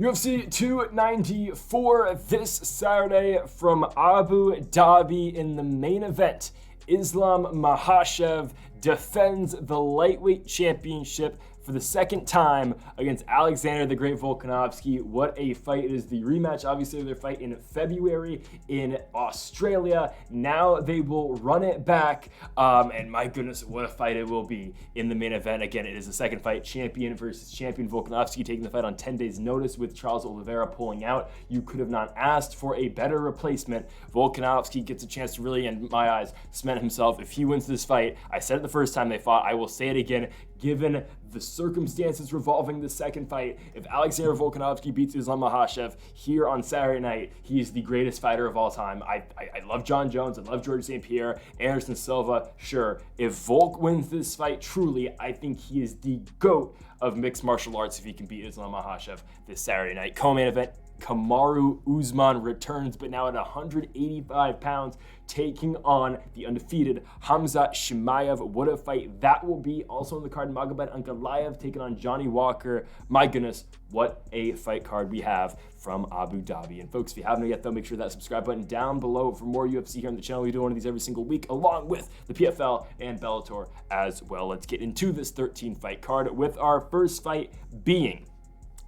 UFC 294 this Saturday from Abu Dhabi. In the main event, Islam Makhachev defends the lightweight championship for the second time against Alexander the Great Volkanovski. What a fight. It is the rematch, obviously, of their fight in February in Australia. Now they will run it back, and my goodness, what a fight it will be in the main event. Again, it is the second fight, champion versus champion. Volkanovski taking the fight on 10 days notice with Charles Oliveira pulling out. You could have not asked for a better replacement. Volkanovski gets a chance to really, in my eyes, cement himself. If he wins this fight, I said it the first time they fought, I will say it again, given the circumstances revolving the second fight, if Alexander Volkanovski beats Islam Makhachev here on Saturday night, he is the greatest fighter of all time. I love John Jones, I love George St. Pierre, Anderson Silva, sure. If Volk wins this fight truly, I think he is the GOAT of mixed martial arts if he can beat Islam Makhachev this Saturday night. Co-main event, Kamaru Usman returns, but now at 185 pounds, taking on the undefeated Hamza Chimaev. What a fight that will be. Also on the card, Magomedov Ankalaev taking on Johnny Walker. My goodness, what a fight card we have from Abu Dhabi. And folks, if you haven't yet, though, make sure that subscribe button down below for more UFC here on the channel. We do one of these every single week, along with the PFL and Bellator as well. Let's get into this 13-fight card with our first fight being,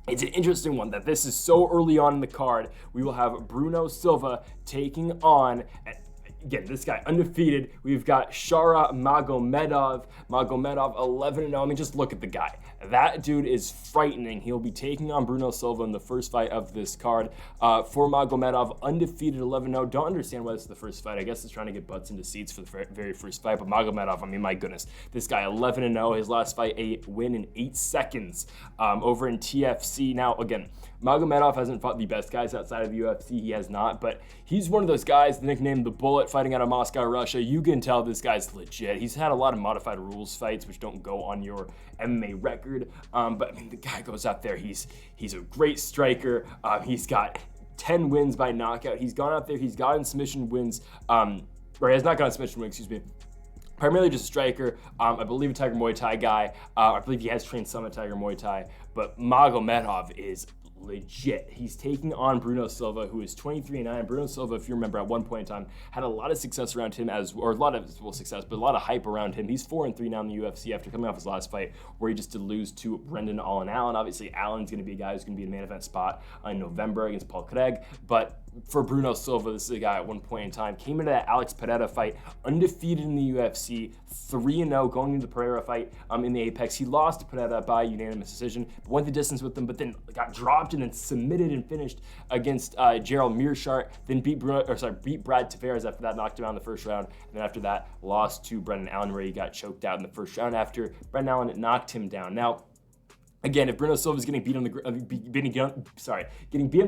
it's an interesting one that this is so early on in the card. We will have Bruno Silva taking on, again, this guy undefeated. We've got Shara Magomedov. Magomedov 11-0. I mean, just look at the guy. That dude is frightening. He'll be taking on Bruno Silva in the first fight of this card. For Magomedov, undefeated 11-0. Don't understand why this is the first fight. I guess it's trying to get butts into seats for the very first fight. But Magomedov, I mean, my goodness. This guy 11-0. His last fight, a win in 8 seconds over in TFC. Now, again, Magomedov hasn't fought the best guys outside of the UFC. He has not, but he's one of those guys, nicknamed the Bullet, fighting out of Moscow, Russia. You can tell this guy's legit. He's had a lot of modified rules fights, which don't go on your MMA record. But I mean, the guy goes out there. He's a great striker. He's got 10 wins by knockout. He's gone out there. He's gotten submission wins. Or he has not gotten submission wins, excuse me. Primarily just a striker. I believe a Tiger Muay Thai guy. I believe he has trained some at Tiger Muay Thai. But Magomedov is legit. He's taking on Bruno Silva, who is 23-9. Bruno Silva, if you remember, at one point in time, had a lot of success around him, or a lot of success, but a lot of hype around him. He's 4-3 now in the UFC after coming off his last fight, where he just did lose to Brendan Allen. Obviously, Allen's going to be a guy who's going to be in a main event spot in November against Paul Craig, but for Bruno Silva, this is a guy at one point in time, came into that Alex Pereira fight, undefeated in the UFC, 3-0 going into the Pereira fight in the Apex. He lost to Pereira by unanimous decision, went the distance with him, but then got dropped and then submitted and finished against Gerald Mearshart, then beat Brad Tavares after that, knocked him out in the first round, and then after that, lost to Brendan Allen, where he got choked out in the first round after Brendan Allen knocked him down. Now, again, if Bruno Silva is getting beat on the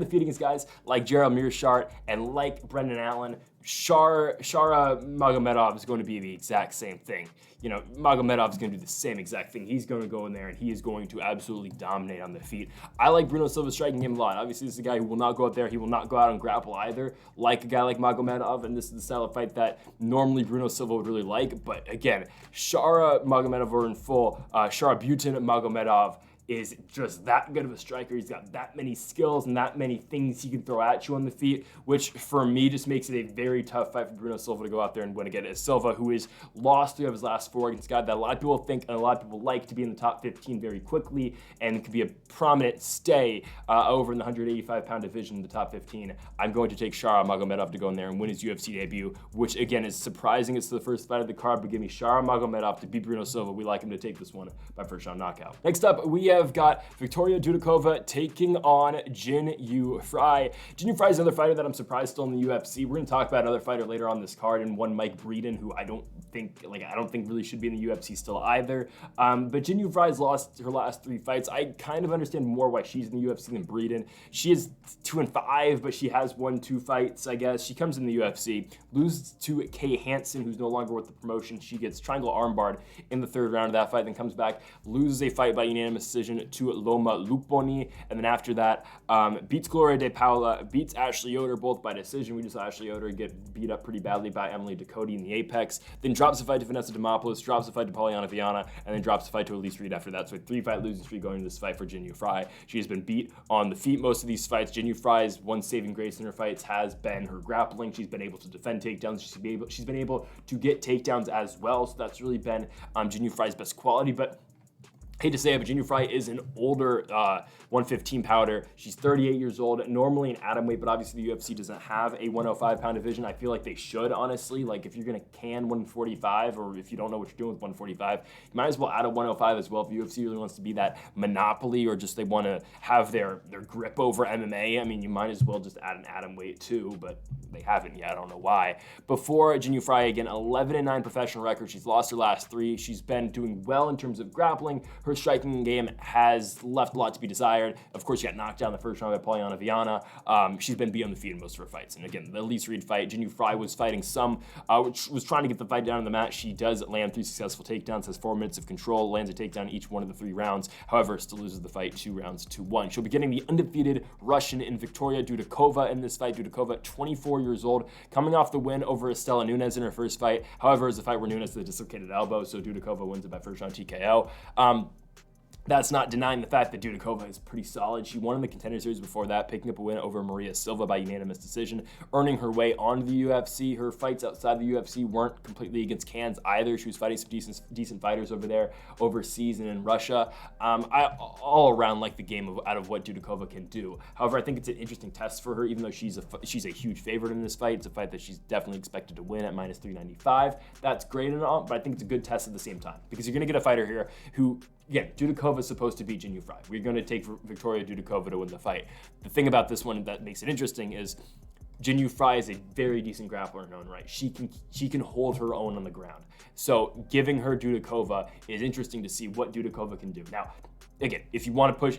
feet against guys like Gerald Mearshart and like Brendan Allen, Shara Magomedov is going to be the exact same thing. You know, Magomedov is going to do the same exact thing. He's going to go in there and he is going to absolutely dominate on the feet. I like Bruno Silva's striking game a lot. Obviously, this is a guy who will not go out there. He will not go out and grapple either, like a guy like Magomedov, and this is the style of fight that normally Bruno Silva would really like. But again, Shara Magomedov or in full, Shara Butin Magomedov is just that good of a striker. He's got that many skills and that many things he can throw at you on the feet, which for me just makes it a very tough fight for Bruno Silva to go out there and win again. It's Silva, who is lost 3 of his last 4 against a guy that a lot of people think and a lot of people like to be in the top 15 very quickly and could be a prominent stay over in the 185-pound division in the top 15. I'm going to take Shara Magomedov to go in there and win his UFC debut, which again is surprising. It's the first fight of the card, but give me Shara Magomedov to beat Bruno Silva. We like him to take this one by first round knockout. Next up, we have got Victoria Dudakova taking on Jin Yu Frey. Jin Yu Frey is another fighter that I'm surprised still in the UFC. We're going to talk about another fighter later on this card, and one Mike Breeden, who I don't think really should be in the UFC still either. But Jin Yu Frey's lost her last 3 fights. I kind of understand more why she's in the UFC than Breeden. She is 2-5, but she has won 2 fights, I guess. She comes in the UFC, loses to Kay Hansen, who's no longer with the promotion. She gets triangle armbarred in the 3rd round of that fight, then comes back, loses a fight by unanimous decision to Loma Luponi, and then after that, beats Gloria De Paula, beats Ashley Yoder, both by decision. We just saw Ashley Yoder get get beat up pretty badly by Emily Ducote in the Apex, then drops the fight to Vanessa Demopoulos, drops the fight to Polyana Viana, and then drops the fight to Elise Reed after that. So a 3-fight losing streak going into this fight for Jinh Yu Frey. She has been beat on the feet most of these fights. Jinh Yu Frey's one saving grace in her fights has been her grappling. She's been able to defend takedowns. She's been able to get takedowns as well. So that's really been Jinh Yu Frey's best quality. But hate to say it, but Jinh Yu Frey is an older 115 pounder. She's 38 years old, normally an atom weight, but obviously the UFC doesn't have a 105-pound division. I feel like they should, honestly. Like, if you're going to can 145, or if you don't know what you're doing with 145, you might as well add a 105 as well if the UFC really wants to be that monopoly, or just they want to have their grip over MMA. I mean, you might as well just add an atom weight too, but they haven't yet. I don't know why. Before Jinh Yu Frey, again, 11-9 professional record. She's lost her last 3. She's been doing well in terms of grappling. Her striking game has left a lot to be desired. Of course, she got knocked down the first round by Polyana Viana. She's been beat on the feet in most of her fights. And again, the Elise Reed fight, Jinh Yu Frey was fighting which was trying to get the fight down in the mat. She does land 3 successful takedowns, has 4 minutes of control, lands a takedown each one of the 3 rounds. However, still loses the fight 2 rounds to 1. She'll be getting the undefeated Russian in Victoria Dudakova in this fight. Dudakova, 24 years old, coming off the win over Estela Nunes in her first fight. However, it's a fight where Nunes had a dislocated elbow, so Dudakova wins it by first round TKO. That's not denying the fact that Dudakova is pretty solid. She won in the Contender Series before that, picking up a win over Maria Silva by unanimous decision, earning her way onto the UFC. Her fights outside the UFC weren't completely against cans either. She was fighting some decent fighters over there, overseas and in Russia. I all around like the game out of what Dudakova can do. However, I think it's an interesting test for her, even though she's a huge favorite in this fight. It's a fight that she's definitely expected to win at minus 395. That's great and all, but I think it's a good test at the same time, because you're going to get a fighter here who, again, Dudakova is supposed to beat Jinh Yu Frey. We're going to take Victoria Dudakova to win the fight. The thing about this one that makes it interesting is Jinh Yu Frey is a very decent grappler in her own right. She can hold her own on the ground. So giving her Dudakova is interesting to see what Dudakova can do. Now, again, if you want to push,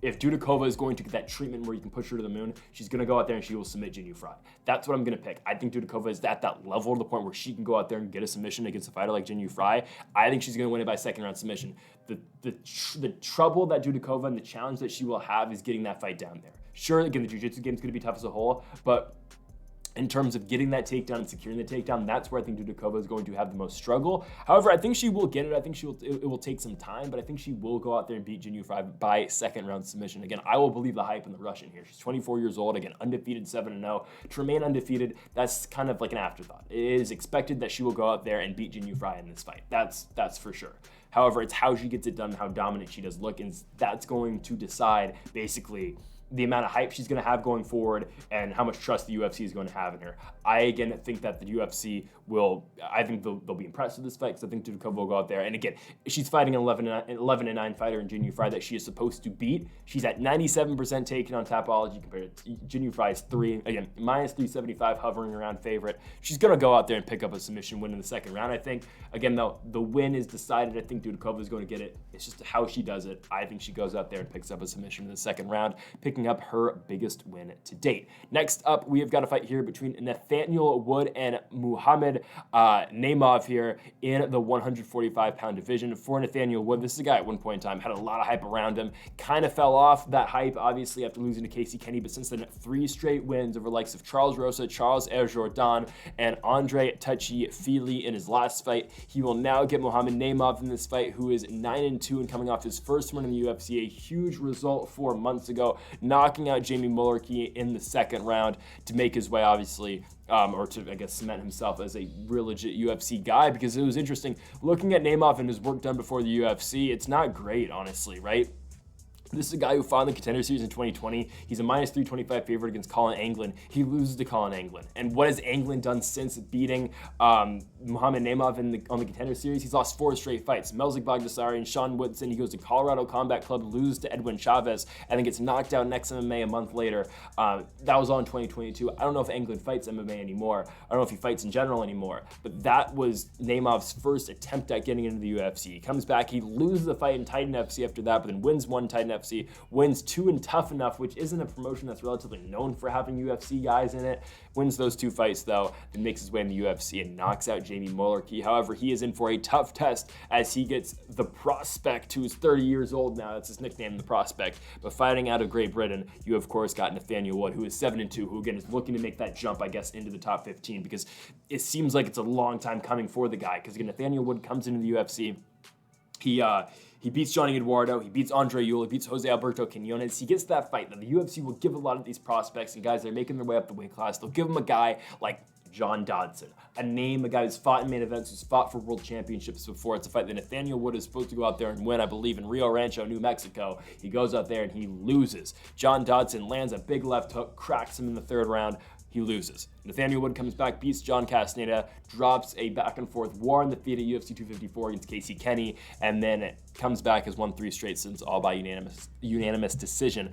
if Dudakova is going to get that treatment where you can push her to the moon, she's going to go out there and she will submit Jinh Yu Frey. That's what I'm going to pick. I think Dudakova is at that level, to the point where she can go out there and get a submission against a fighter like Jinh Yu Frey. I think she's going to win it by second round submission. The trouble that Dudakova and the challenge that she will have is getting that fight down there. Sure, again, the jiu-jitsu game is going to be tough as a whole, but in terms of getting that takedown and securing the takedown, that's where I think Dudakova is going to have the most struggle. However, I think she will get it. I think it will take some time, but I think she will go out there and beat Jinh Yu Frey by second round submission. Again, I will believe the hype in the Russian here. She's 24 years old, again, undefeated 7-0. To remain undefeated, that's kind of like an afterthought. It is expected that she will go out there and beat Jinh Yu Frey in this fight. That's for sure. However, it's how she gets it done, how dominant she does look, and that's going to decide basically the amount of hype she's going to have going forward and how much trust the UFC is going to have in her. I, again, think that the UFC I think they'll be impressed with this fight, because I think Dudakova will go out there. And again, she's fighting an 11-9 fighter in Jinh Yu Frey that she is supposed to beat. She's at 97% taken on Tapology compared to Jinh Yu Frey's 3. Again, minus 375, hovering around favorite. She's going to go out there and pick up a submission win in the second round, I think. Again, though, the win is decided. I think Dudakova is going to get it. It's just how she does it. I think she goes out there and picks up a submission in the second round, picking up her biggest win to date. Next up, we have got a fight here between Nathaniel Wood and Muhammad Naimov here in the 145-pound division. For Nathaniel Wood, this is a guy at one point in time had a lot of hype around him, kind of fell off that hype, obviously, after losing to Casey Kenny, but since then, 3 straight wins over the likes of Charles Rosa, Charles Jordan, and Andre Touchy-Fili in his last fight. He will now get Muhammad Naimov in this fight, who is 9-2 and coming off his first win in the UFC, a huge result 4 months ago, knocking out Jamie Mullarkey in the second round to make his way, obviously, or to, I guess, cement himself as a real legit UFC guy, because it was interesting looking at Naimov and his work done before the UFC. It's not great, honestly, right? This is a guy who fought in the Contender Series in 2020. He's a minus 325 favorite against Colin Anglin. He loses to Colin Anglin. And what has Anglin done since beating Muhammad Naimov on the Contender Series? He's lost 4 straight fights. Melzik Bagdasarian, Sean Woodson. He goes to Colorado Combat Club, loses to Edwin Chavez, and then gets knocked out next MMA a month later. That was all in 2022. I don't know if Anglin fights MMA anymore. I don't know if he fights in general anymore. But that was Naimov's first attempt at getting into the UFC. He comes back. He loses the fight in Titan FC after that, but then wins one Titan UFC, wins 2 in Tough Enough, which isn't a promotion that's relatively known for having UFC guys in it. Wins those 2 fights though, then makes his way in the UFC and knocks out Jamie Mullarkey. However, he is in for a tough test as he gets the Prospect, who is 30 years old now. That's his nickname, the Prospect. But fighting out of Great Britain, you of course got Nathaniel Wood, who is 7-2, who again is looking to make that jump, I guess, into the top 15, because it seems like it's a long time coming for the guy. Because again, Nathaniel Wood comes into the UFC. He beats Johnny Eduardo, he beats Andre Ewell, he beats Jose Alberto Quinones. He gets that fight. Now, the UFC will give a lot of these prospects and guys that are making their way up the weight class, they'll give them a guy like John Dodson, a guy who's fought in main events, who's fought for world championships before. It's a fight that Nathaniel Wood is supposed to go out there and win, I believe, in Rio Rancho, New Mexico. He goes out there and he loses. John Dodson lands a big left hook, cracks him in the 3rd round. He loses. Nathaniel Wood comes back, beats John Castaneda, drops a back-and-forth war in the feet at UFC 254 against Casey Kenny, and then it comes back, has won 3 straight since, all by unanimous decision.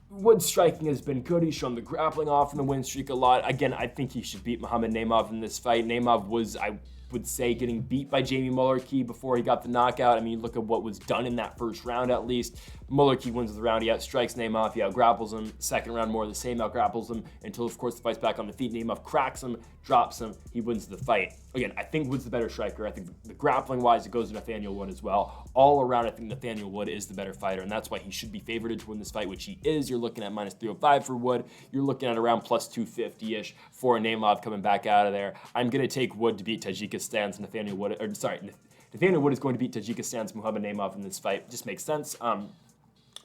Wood's striking has been good. He's shown the grappling off in the win streak a lot. Again, I think he should beat Muhammad Naimov in this fight. Naimov was, I would say, getting beat by Jamie Mullarkey before he got the knockout. I mean, look at what was done in that first round, at least. Mullarkey wins the round. He outstrikes Naimov. He outgrapples him. Second round, more of the same. Outgrapples him until, of course, the fight's back on the feet. Naimov cracks him, drops him. He wins the fight. Again, I think Wood's the better striker. I think the grappling-wise, it goes to Nathaniel Wood as well. All around, I think Nathaniel Wood is the better fighter, and that's why he should be favored to win this fight, which he is. You're looking at minus 305 for Wood. You're looking at around plus 250-ish for Naimov coming back out of there. I'm going to take Wood to beat Tajikistan's Nathaniel Wood. Nathaniel Wood is going to beat Tajikistan's Muhammad Naimov in this fight. It just makes sense.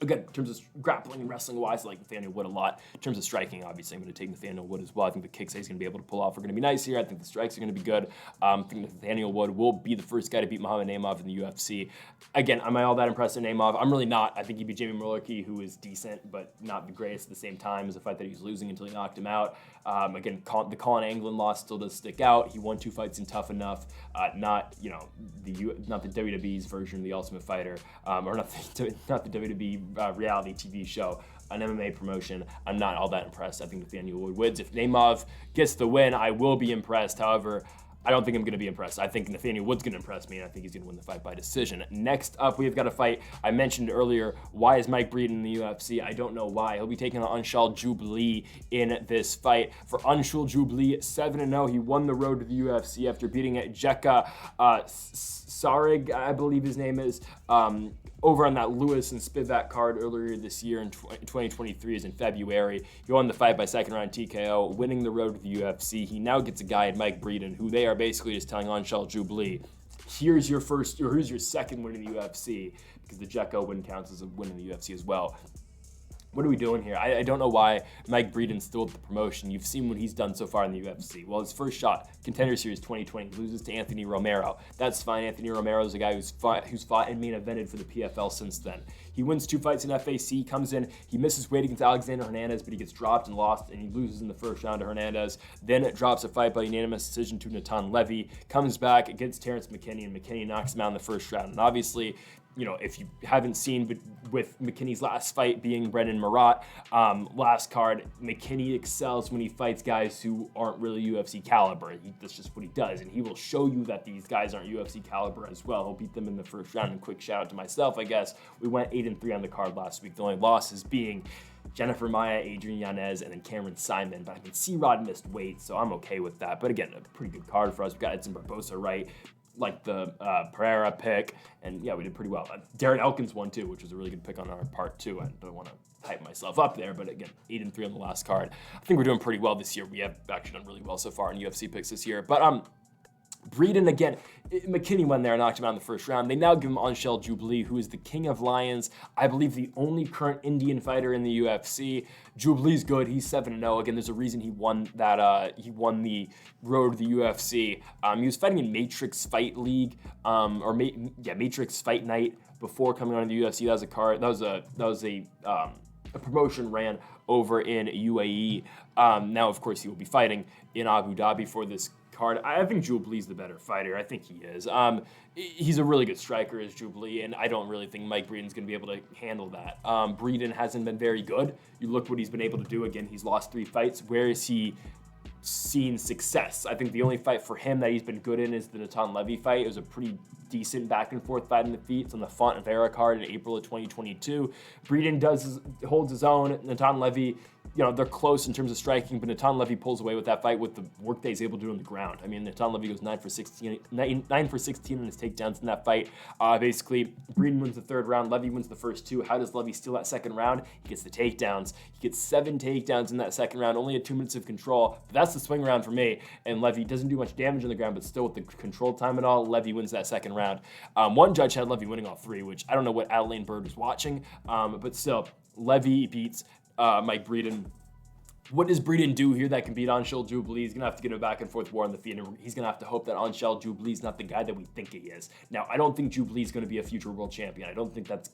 Again, in terms of grappling and wrestling-wise, I like Nathaniel Wood a lot. In terms of striking, obviously, I'm going to take Nathaniel Wood as well. I think the kicks he's going to be able to pull off are going to be nice here. I think the strikes are going to be good. I think Nathaniel Wood will be the first guy to beat Muhammad Naimov in the UFC. Again, am I all that impressed with Naimov? I'm really not. I think he beat Jamie Mullarkey, who is decent, but not the greatest at the same time. It was a fight that he was losing until he knocked him out. Again, the Colin Anglin loss still does stick out. He won 2 fights in Tough Enough. Not the WWE's version of The Ultimate Fighter, or not the WWE reality TV show, an MMA promotion. I'm not all that impressed. I think Nathaniel Wood wins. If Naimov gets the win, I will be impressed. However, I don't think I'm going to be impressed. I think Nathaniel Wood's going to impress me, and I think he's going to win the fight by decision. Next up, we've got a fight I mentioned earlier. Why is Mike Breeden in the UFC? I don't know why. He'll be taking on Anshul Jubli in this fight. For Anshul Jubli, 7-0. He won the road to the UFC after beating Jeka Sarig, I believe his name is, over on that Lewis and Spivak card earlier this year in 2023 is in February. He won the fight by 2nd round TKO, winning the road to the UFC. He now gets a guy in Mike Breeden, who they are basically just telling Anshul Jubli, here's your 2nd win in the UFC, because the Jekko win counts as a win in the UFC as well. What are we doing here? I don't know why Mike Breeden's still at the promotion. You've seen what he's done so far in the UFC. Well, his first shot, Contender Series 2020, loses to Anthony Romero. That's fine. Anthony Romero is a guy who's fought and main evented for the PFL since then. He wins 2 fights in FAC, comes in, he misses weight against Alexander Hernandez, but he gets dropped and lost, and he loses in the first round to Hernandez. Then it drops a fight by unanimous decision to Natan Levy, comes back against Terrence McKinney, and McKinney knocks him out in the first round. And obviously, you know, if you haven't seen with McKinney's last fight being Brendan Marat, last card, McKinney excels when he fights guys who aren't really UFC caliber. That's just what he does, and he will show you that these guys aren't UFC caliber as well. He'll beat them in the first round. And quick shout out to myself, I guess. We went 8-3 on the card last week. The only losses being Jennifer Maia, Adrian Yanez, and then Cameron Simon. But I mean, C-Rod missed weight, so I'm okay with that. But again, a pretty good card for us. We've got Edson Barbosa right, like the Pereira pick, and yeah, we did pretty well. Darren Elkins won too, which was a really good pick on our part too. I don't want to hype myself up there, but again, 8-3 on the last card. I think we're doing pretty well this year. We have actually done really well so far in UFC picks this year. But Breeden, again, McKinney went there and knocked him out in the first round. They now give him Anshul Jubli, who is the king of lions. I believe the only current Indian fighter in the UFC. Jubli's good. He's 7-0. Again, there's a reason he won that. He won the road to the UFC. He was fighting in Matrix Fight League, Matrix Fight Night before coming on to the UFC. That was a card. That was a promotion ran over in UAE. Now, of course, he will be fighting in Abu Dhabi for this card. I think Jubli's the better fighter. I think he is. He's a really good striker, is Jubli, and I don't really think Mike Breeden's going to be able to handle that. Breeden hasn't been very good. You look what he's been able to do. Again, he's lost 3 fights. Where is he seen success. I think the only fight for him that he's been good in is the Natan Levy fight. It was a pretty decent back and forth fight in the feet. It's on the Fontvera card in April of 2022. Breeden holds his own. Natan Levy, they're close in terms of striking, but Natan Levy pulls away with that fight with the work that he's able to do on the ground. I mean, Natan Levy goes 9 for 16 on his takedowns in that fight. Basically, Breeden wins the third round. Levy wins the first two. How does Levy steal that second round? He gets the takedowns. He gets 7 takedowns in that second round, only 2 minutes of control. But that's the swing round for me. And Levy doesn't do much damage on the ground, but still with the control time and all, Levy wins that second round. One judge had Levy winning all 3, which I don't know what Adeline Bird was watching, but still, Levy beats Mike Breeden. What does Breeden do here that can beat Anshel Jubli? He's going to have to get a back and forth war on the feet, and he's going to have to hope that Anshel Jubli is not the guy that we think he is. Now, I don't think Jubli is going to be a future world champion. I don't think that's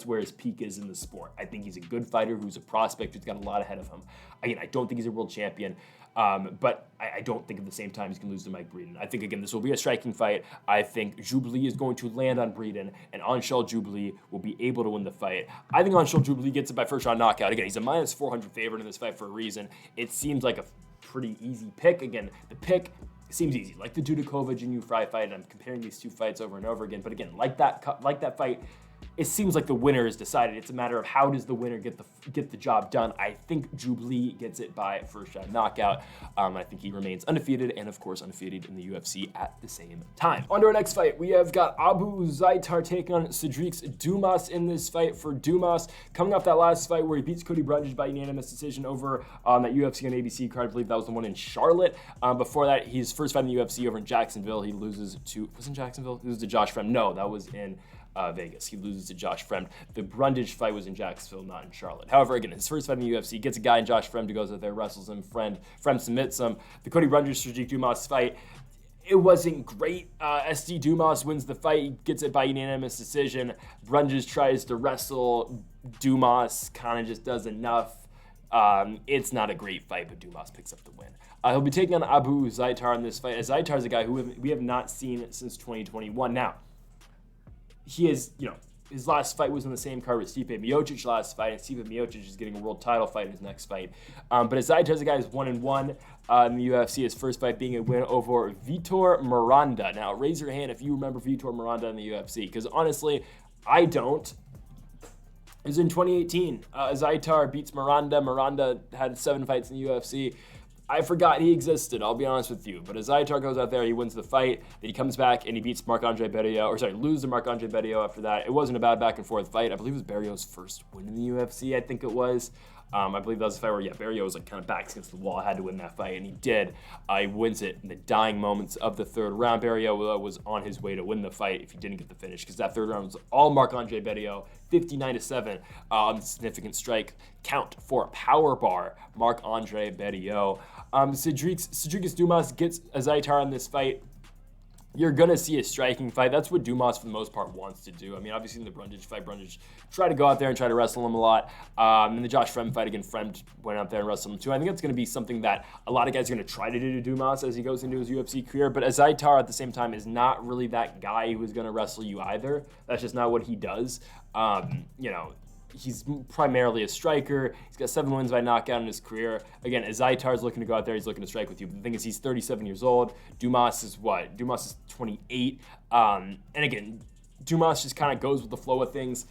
where his peak is in the sport. I think he's a good fighter who's a prospect who's got a lot ahead of him. Again, I don't think he's a world champion. But I don't think at the same time he's going to lose to Mike Breeden. I think, again, this will be a striking fight. I think Jubli is going to land on Breeden, and Anshel Jubli will be able to win the fight. I think Anshel Jubli gets it by first round knockout. Again, he's a minus 400 favorite in this fight for a reason. It seems like a pretty easy pick. Again, the pick seems easy, like the Dudakova Jinyu Frey fight, and I'm comparing these 2 fights over and over again. But again, like that fight, it seems like the winner is decided. It's a matter of how does the winner get the job done. I think Jubli gets it by first round knockout. I think he remains undefeated and, of course, undefeated in the UFC at the same time. On to our next fight. We have got Abu Azaitar taking on Cedric Dumas in this fight. For Dumas, coming off that last fight where he beats Cody Brundage by unanimous decision over that UFC on ABC card. I believe that was the one in Charlotte. Before that, his first fight in the UFC over in Jacksonville. He loses to, was it in Jacksonville? He loses to Josh Fremd. No, that was in Vegas. He loses to Josh Fremd. The Brundage fight was in Jacksonville, not in Charlotte. However, again, his first fight in the UFC, gets a guy in Josh Fremd who goes out there, wrestles him, Fremd submits him. The Cody Brundage-Cedric Dumas fight, it wasn't great. SD Dumas wins the fight. He gets it by unanimous decision. Brundage tries to wrestle. Dumas kind of just does enough. It's not a great fight, but Dumas picks up the win. He'll be taking on Abu Azaitar in this fight. Azaitar is a guy who we have not seen since 2021. Now, he is, his last fight was on the same card with Stipe Miocic last fight, and Stipe Miocic is getting a world title fight in his next fight. But Azaitar is a guy who's 1-1 in the UFC. His first fight being a win over Vitor Miranda. Now, raise your hand if you remember Vitor Miranda in the UFC, because honestly, I don't. It was in 2018. Azaitar beats Miranda. Miranda had 7 fights in the UFC. I forgot he existed, I'll be honest with you. But Azaitar goes out there, he wins the fight, then he comes back and he beats Marc-Andre Barriault, loses to Marc-Andre Barriault after that. It wasn't a bad back and forth fight. I believe it was Barriault's first win in the UFC, I think it was. I believe that was a fight where, Barriault was kind of backs against the wall, had to win that fight, and he did. He wins it in the dying moments of the third round. Barriault was on his way to win the fight if he didn't get the finish, because that third round was all Marc-Andre Barriault, 59-7 on the significant strike count for a power bar, Marc-Andre Barriault. Cedric Dumas gets Azaitar in this fight. You're going to see a striking fight. That's what Dumas, for the most part, wants to do. I mean, obviously in the Brundage fight, Brundage tried to go out there and try to wrestle him a lot. In the Josh Fremd fight, again, Fremd went out there and wrestled him too. I think that's going to be something that a lot of guys are going to try to do to Dumas as he goes into his UFC career. But Azaitar, at the same time, is not really that guy who's going to wrestle you either. That's just not what he does. He's primarily a striker. He's got 7 wins by knockout in his career. Again, Azaitar's looking to go out there. He's looking to strike with you. But the thing is, he's 37 years old. Dumas is what? Dumas is 28. And again, Dumas just kind of goes with the flow of things.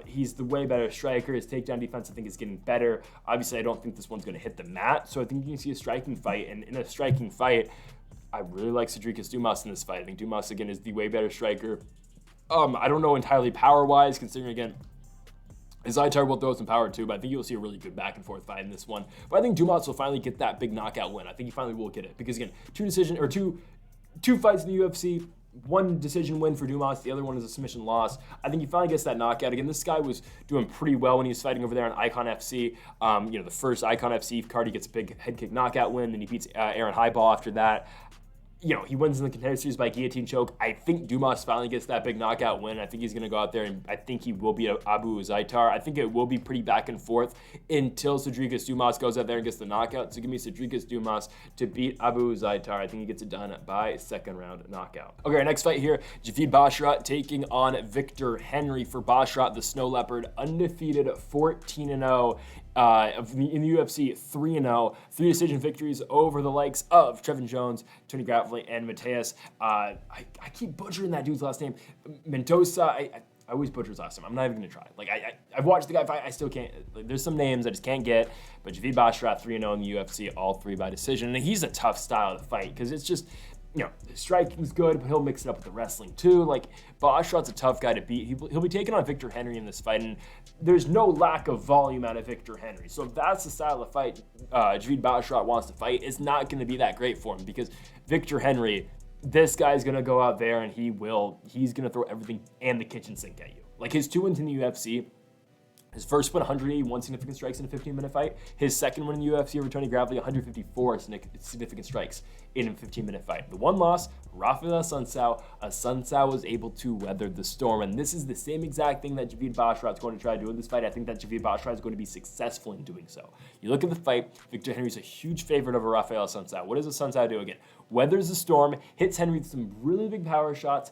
He's the way better striker. His takedown defense, I think, is getting better. Obviously, I don't think this one's going to hit the mat. So I think you can see a striking fight. And in a striking fight, I really like Cedric Dumas in this fight. I think Dumas, again, is the way better striker. I don't know entirely power-wise, considering, again, Azaitar will throw some power too, but I think you'll see a really good back and forth fight in this one. But I think Dumas will finally get that big knockout win. I think he finally will get it because, again, two fights in the UFC, 1 decision win for Dumas, the other one is a submission loss. I think he finally gets that knockout. Again, this guy was doing pretty well when he was fighting over there on Icon FC. The first Icon FC card, he gets a big head kick knockout win, then he beats Aaron Highball after that. He wins in the contender series by guillotine choke. I think Dumas finally gets that big knockout win. I think he's going to go out there, and I think he will beat Abu Azaitar. I think it will be pretty back and forth until Cedric Dumas goes out there and gets the knockout. So give me Cedric Dumas to beat Abu Azaitar. I think he gets it done by second round knockout. Okay, our next fight here, Javid Basharat taking on Victor Henry. For Basharat, the Snow Leopard, undefeated 14-0 in the UFC, 3-0, 3 decision victories over the likes of Trevin Jones, Tony Gravely, and Mateus. I keep butchering that dude's last name. Mendoza, I always butcher his last name. I'm not even going to try. Like, I've watched the guy fight. I still can't. Like, there's some names I just can't get. But Javid Basharat, 3-0 in the UFC, all 3 by decision. And he's a tough style to fight because it's just, his striking's good, but he'll mix it up with the wrestling too. Like, Basharat's a tough guy to beat. He'll be taking on Victor Henry in this fight, and there's no lack of volume out of Victor Henry. So if that's the style of fight Javid Basharat wants to fight, it's not going to be that great for him because Victor Henry, this guy's going to go out there and he's going to throw everything and the kitchen sink at you. Like, his 2 wins in the UFC, his first win, 181 significant strikes in a 15-minute fight. His second win in the UFC over Tony Gravely, 154 significant strikes in a 15-minute fight. The one loss, Rafael Assunção. Assunção was able to weather the storm, and this is the same exact thing that Javid Basharat's going to try to do in this fight. I think that Javid Basharat is going to be successful in doing so. You look at the fight, Victor Henry's a huge favorite over Rafael Assunção. What does Assunção do again? Weathers the storm, hits Henry with some really big power shots,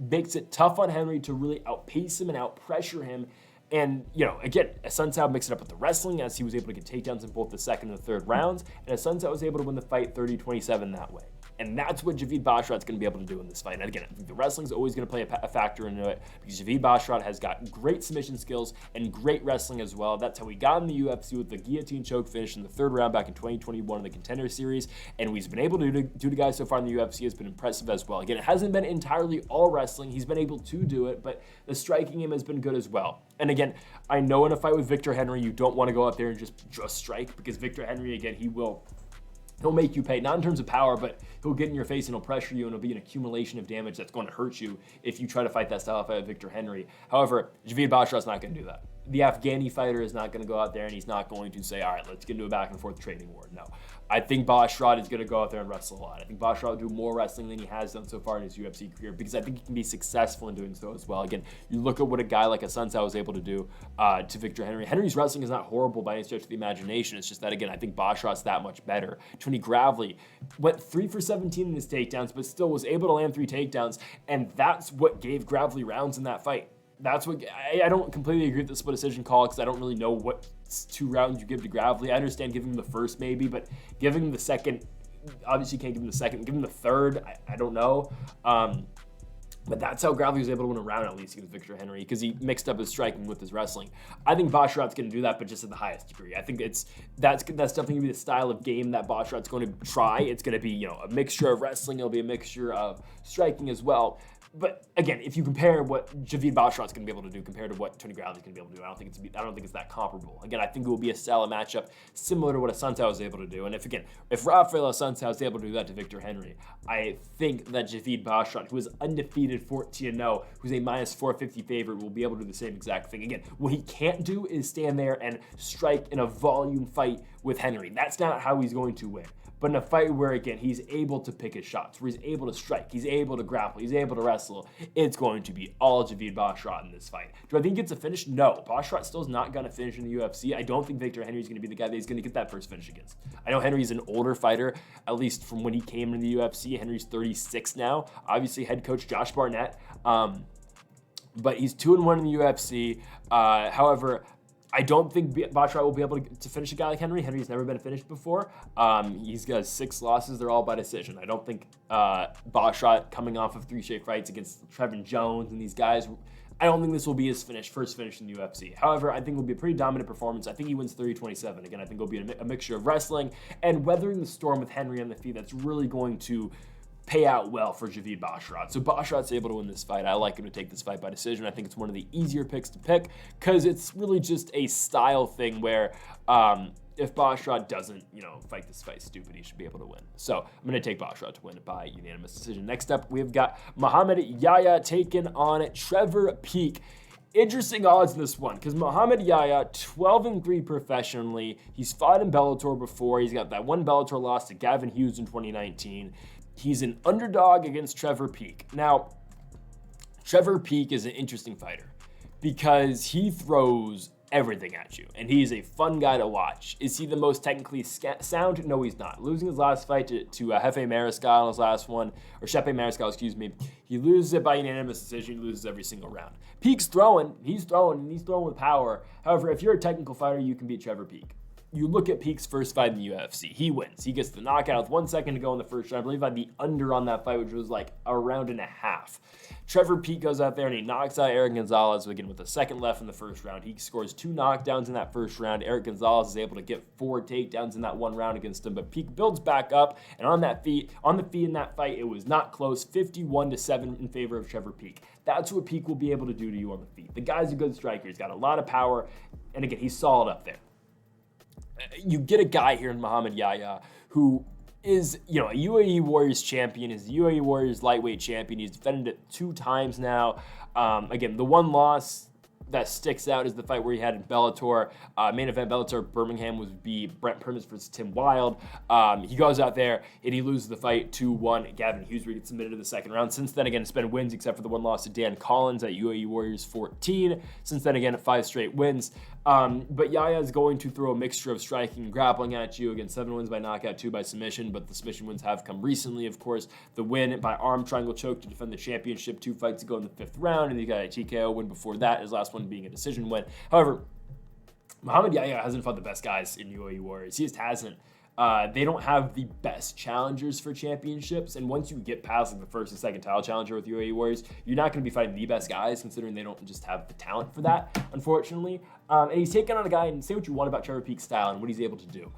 makes it tough on Henry to really outpace him and outpressure him. And, again, Assunção mixed it up with the wrestling as he was able to get takedowns in both the second and the third rounds. And Assunção was able to win the fight 30-27 that way. And that's what Javid Basharat's going to be able to do in this fight. And again, I think the wrestling's always going to play a factor into it because Javid Basharat has got great submission skills and great wrestling as well. That's how he got in the UFC with the guillotine choke finish in the third round back in 2021 in the Contender Series. And he's been able to do to guys so far in the UFC has been impressive as well. Again, it hasn't been entirely all wrestling. He's been able to do it, but the striking game has been good as well. And again, I know in a fight with Victor Henry, you don't want to go out there and just strike because Victor Henry, again, he'll make you pay, not in terms of power, but he'll get in your face and he'll pressure you and it'll be an accumulation of damage that's going to hurt you if you try to fight that style of fight with Victor Henry. However, Javid Basharat's not going to do that. The Afghani fighter is not going to go out there and he's not going to say, all right, let's get into a back and forth trading war. No. I think Basharat is going to go out there and wrestle a lot. I think Basharat will do more wrestling than he has done so far in his UFC career because I think he can be successful in doing so as well. Again, you look at what a guy like Assunção was able to do to Victor Henry. Henry's wrestling is not horrible by any stretch of the imagination. It's just that, again, I think Basharat's that much better. Tony Gravely went 3 for 17 in his takedowns, but still was able to land 3 takedowns, and that's what gave Gravely rounds in that fight. That's what I don't completely agree with the split decision call because I don't really know what 2 rounds you give to Gravely. I understand giving him the first maybe, but giving him the second, obviously you can't give him the second. Give him the third, I don't know. But that's how Gravely was able to win a round at least against Victor Henry because he mixed up his striking with his wrestling. I think Basharat's going to do that, but just at the highest degree. I think that's definitely going to be the style of game that Basharat's going to try. It's going to be a mixture of wrestling. It'll be a mixture of striking as well. But again, if you compare what Javid Basharat's going to be able to do compared to what Tony Gravely's going to be able to do, I don't think it's that comparable. Again, I think it will be a style of matchup similar to what Assunção was able to do. And if Rafael Assunção is able to do that to Victor Henry, I think that Javid Basharat, who is undefeated 14-0, who's a minus 450 favorite, will be able to do the same exact thing. Again, what he can't do is stand there and strike in a volume fight with Henry. That's not how he's going to win. But in a fight where, again, he's able to pick his shots, where he's able to strike, he's able to grapple, he's able to wrestle, it's going to be all Javid Basharat in this fight. Do I think he gets a finish? No. Basharat still's not going to finish in the UFC. I don't think Victor Henry's going to be the guy that he's going to get that first finish against. I know Henry's an older fighter, at least from when he came into the UFC. Henry's 36 now. Obviously, head coach Josh Barnett. But he's 2-1 in the UFC. However, I don't think Basharat will be able to finish a guy like Henry. Henry's never been finished before. He's got 6 losses. They're all by decision. I don't think Basharat coming off of 3 straight fights against Trevin Jones and these guys, I don't think this will be his first finish in the UFC. However, I think it will be a pretty dominant performance. I think he wins 30-27. Again, I think it'll be a mixture of wrestling and weathering the storm with Henry on the feet that's really going to pay out well for Javid Basharat. So Basharat's able to win this fight. I like him to take this fight by decision. I think it's one of the easier picks to pick because it's really just a style thing where if Basharat doesn't, fight this fight stupid, he should be able to win. So I'm going to take Basharat to win it by unanimous decision. Next up, we've got Muhammad Yahya taking on Trevor Peek. Interesting odds in this one because Muhammad Yahya, 12-3 professionally. He's fought in Bellator before. He's got that one Bellator loss to Gavin Hughes in 2019. He's an underdog against Trevor Peek. Now, Trevor Peek is an interesting fighter because he throws everything at you, and he's a fun guy to watch. Is he the most technically sound? No, he's not. Losing his last fight to Jefe Mariscal in his last one, or Shepe Mariscal, excuse me, he loses it by unanimous decision. He loses every single round. Peek's throwing, he's throwing with power. However, if you're a technical fighter, you can beat Trevor Peek. You look at Peek's first fight in the UFC. He wins. He gets the knockout with 1 second to go in the first round. I believe I had the under on that fight, which was like a round and a half. Trevor Peek goes out there and he knocks out Eric Gonzalez again with a second left in the first round. He scores 2 knockdowns in that first round. Eric Gonzalez is able to get 4 takedowns in that 1 round against him, but Peek builds back up, and on the feet in that fight, it was not close, 51-7 in favor of Trevor Peek. That's what Peek will be able to do to you on the feet. The guy's a good striker. He's got a lot of power, and again, he's solid up there. You get a guy here in Muhammad Yahya who is, a UAE Warriors champion, is the UAE Warriors lightweight champion. He's defended it 2 times now. Again, the one loss that sticks out is the fight where he had in Bellator. Main event Bellator Birmingham would be Brent Primus versus Tim Wilde. He goes out there and he loses the fight 2-1. Gavin Hughes gets submitted to the second round. Since then, again, it's been wins except for the one loss to Dan Collins at UAE Warriors 14. Since then, again, 5 straight wins. But Yahya is going to throw a mixture of striking and grappling at you. Again, 7 wins by knockout, 2 by submission, but the submission wins have come recently, of course. The win by arm triangle choke to defend the championship 2 fights ago in the 5th round, and he got a TKO win before that, his last one being a decision win. However, Muhammad Yahya hasn't fought the best guys in UAE Warriors. He just hasn't. They don't have the best challengers for championships, and once you get past the first and second title challenger with UAE Warriors, you're not going to be fighting the best guys, considering they don't just have the talent for that, unfortunately. And he's taken on a guy, and say what you want about Trevor Peek's style and what he's able to do.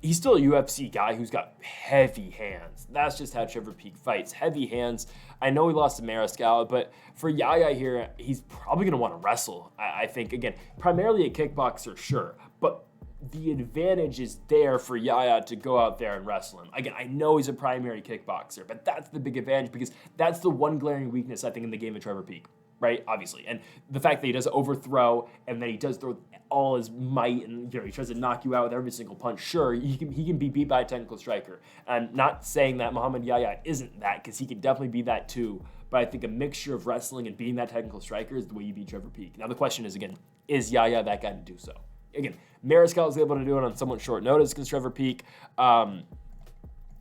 He's still a UFC guy who's got heavy hands. That's just how Trevor Peek fights. Heavy hands. I know he lost to Mariscal, but for Yahya here, he's probably going to want to wrestle. I think, again, primarily a kickboxer, sure, but the advantage is there for Yahya to go out there and wrestle him. Again, I know he's a primary kickboxer, but that's the big advantage because that's the one glaring weakness, I think, in the game of Trevor Peek, right? Obviously. And the fact that he does overthrow and then he does throw all his might and, he tries to knock you out with every single punch. Sure, he can be beat by a technical striker. I'm not saying that Muhammad Yahya isn't that, because he can definitely be that too. But I think a mixture of wrestling and being that technical striker is the way you beat Trevor Peek. Now the question is, again, is Yahya that guy to do so? Again, Mariscal is able to do it on somewhat short notice against Trevor Peek.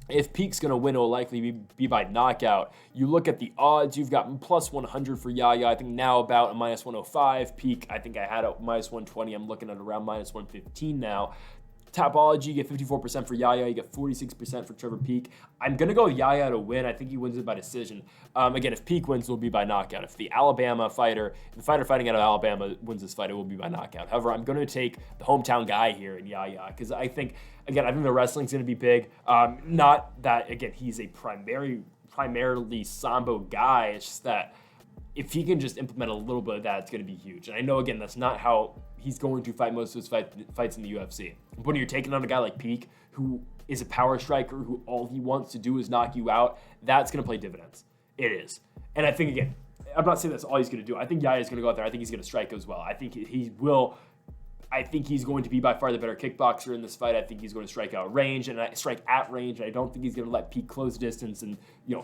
If Peek's going to win, it will likely be by knockout. You look at the odds, you've got plus 100 for Yahya. I think now about a minus 105. Peek, I think I had a minus 120. I'm looking at around minus 115 now. Topology, you get 54% for Yahya, you get 46% for Trevor Peek. I'm going to go with Yahya to win. I think he wins it by decision. Again, if Peek wins, it will be by knockout. If the fighter fighting out of Alabama wins this fight, it will be by knockout. However, I'm going to take the hometown guy here in Yahya because I think the wrestling's going to be big. Not that, again, he's a primarily Sambo guy. It's just that if he can just implement a little bit of that, it's going to be huge. And I know, again, that's not how he's going to fight most of his fights in the UFC. But when you're taking on a guy like Peek, who is a power striker, who all he wants to do is knock you out, that's going to play dividends. It is. And I think, again, I'm not saying that's all he's going to do. I think Yahya's going to go out there. I think he's going to strike as well. I think he will. I think he's going to be by far the better kickboxer in this fight. I think he's going to strike at range. And I don't think he's going to let Peek close distance and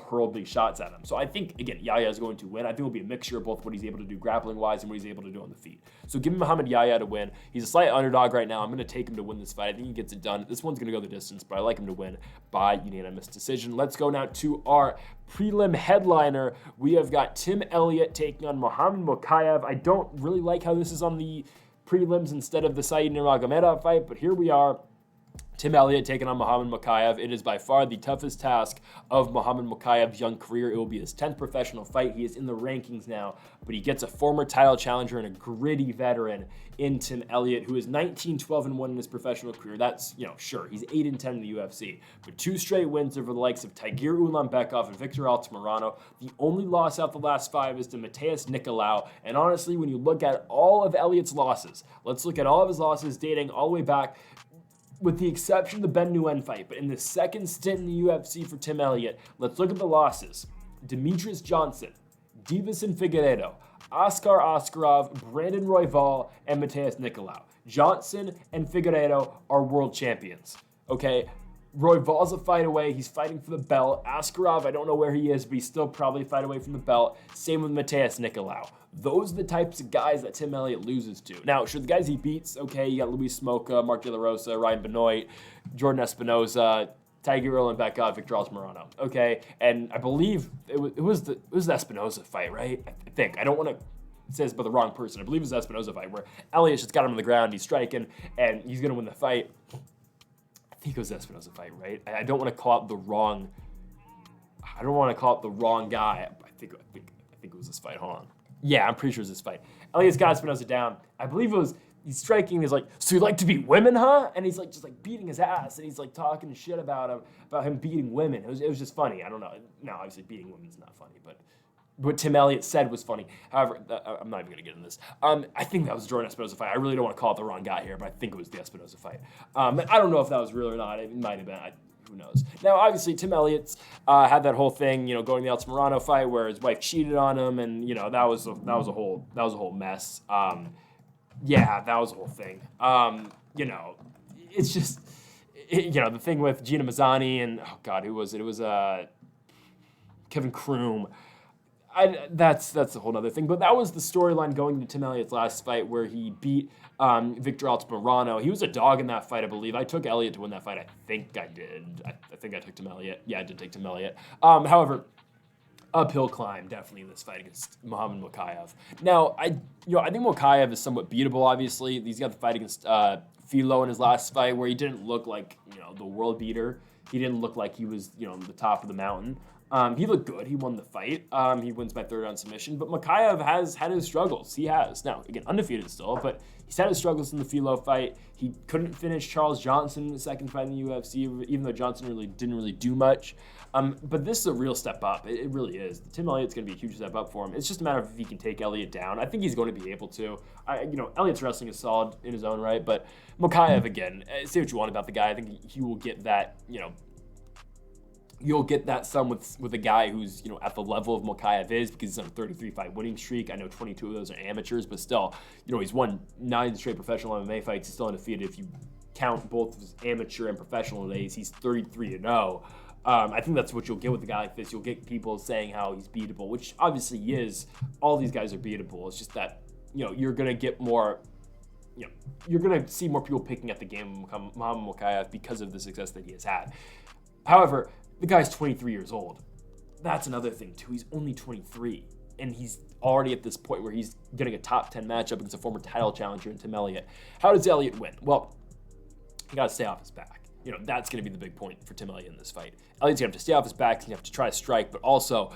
hurl big shots at him. So I think, again, Yahya is going to win. I think it will be a mixture of both what he's able to do grappling-wise and what he's able to do on the feet. So give me Muhammad Yahya to win. He's a slight underdog right now. I'm going to take him to win this fight. I think he gets it done. This one's going to go the distance, but I like him to win by unanimous decision. Let's go now to our prelim headliner. We have got Tim Elliott taking on Muhammad Mokaev. I don't really like how this is on the prelims instead of the Saeed Nurmagomedov fight, but here we are. Tim Elliott taking on Muhammad Mokaev. It is by far the toughest task of Muhammad Mokaev's young career. It will be his 10th professional fight. He is in the rankings now, but he gets a former title challenger and a gritty veteran in Tim Elliott, who is 19-12-1 in his professional career. That's, sure, he's 8-10 in the UFC, but 2 straight wins over the likes of Tigir Ulanbekov and Victor Altamirano. The only loss out the last 5 is to Mateus Nicolau, and honestly, when you look at all of Elliott's losses, let's look at all of his losses dating all the way back, with the exception of the Ben Nguyen fight, but in the second stint in the UFC for Tim Elliott, let's look at the losses. Demetrius Johnson, Davison Figueiredo, Askar Askarov, Brandon Royval, and Mateus Nicolau. Johnson and Figueiredo are world champions, okay? Royval's a fight away. He's fighting for the belt. Aliskerov, I don't know where he is, but he's still probably a fight away from the belt. Same with Matheus Nicolau. Those are the types of guys that Tim Elliott loses to. Now, sure, the guys he beats, okay, you got Luis Smoka, Mark De La Rosa, Ryan Benoit, Jordan Espinoza, Tiger Ulanbekov, Victor Altamirano, okay? And I believe it was the Espinoza fight, right? I think. I don't want to say this about the wrong person. I believe it was the Espinoza fight where Elliott just got him on the ground, he's striking, and he's going to win the fight. I think it was the Espinoza fight, right? I don't want to call out the wrong guy. I think it was this fight. Hold on. Yeah, I'm pretty sure it was this fight. Elliott's got Espinoza down. I believe he's striking. He's like, so you like to beat women, huh? And he's like, just like beating his ass, and he's like talking shit about him beating women. It was just funny. I don't know. No, obviously beating women is not funny, but what Tim Elliott said was funny. However, I'm not even gonna get into this. I think that was the Jordan Espinoza fight. I really don't want to call it the wrong guy here, but I think it was the Espinoza fight. I don't know if that was real or not. It might have been. Who knows? Now, obviously, Tim Elliott's had that whole thing, going to the Altamirano fight where his wife cheated on him, and that was a whole mess. Yeah, that was a whole thing. It's just, the thing with Gina Mazzani and who was it? It was Kevin Kroom. That's a whole other thing. But that was the storyline going into Tim Elliott's last fight where he beat Victor Altamirano. He was a dog in that fight, I believe. I took Elliott to win that fight. I think I did. I think I took Tim Elliott. Yeah, I did take Tim Elliott. However, uphill climb definitely in this fight against Muhammad Mokaev. Now, I think Mokaev is somewhat beatable, obviously. He's got the fight against Filo in his last fight where he didn't look like, the world beater. He didn't look like he was, the top of the mountain. He looked good. He won the fight. He wins by third round submission. But Mokaev has had his struggles. He has. Now, again, undefeated still, but he's had his struggles in the Filo fight. He couldn't finish Charles Johnson in the second fight in the UFC, even though Johnson didn't really do much. But this is a real step up. It really is. Tim Elliott's going to be a huge step up for him. It's just a matter of if he can take Elliott down. I think he's going to be able to. Elliott's wrestling is solid in his own right, but Mokaev, again, say what you want about the guy. I think he will get that, you'll get that some with a guy who's, at the level of Mokaev is, because he's on a 33-fight winning streak. I know 22 of those are amateurs, but still, he's won 9 straight professional MMA fights. He's still undefeated. If you count both his amateur and professional days, he's 33-0. I think that's what you'll get with a guy like this. You'll get people saying how he's beatable, which obviously he is. All these guys are beatable. It's just that, you're going to get more, you're going to see more people picking at the game of Muhammad Mokaev because of the success that he has had. However, the guy's 23 years old. That's another thing, too. He's only 23, and he's already at this point where he's getting a top 10 matchup against a former title challenger in Tim Elliott. How does Elliott win? Well, he got to stay off his back. That's going to be the big point for Tim Elliott in this fight. Elliott's going to have to stay off his back. He's going to have to try to strike, but also,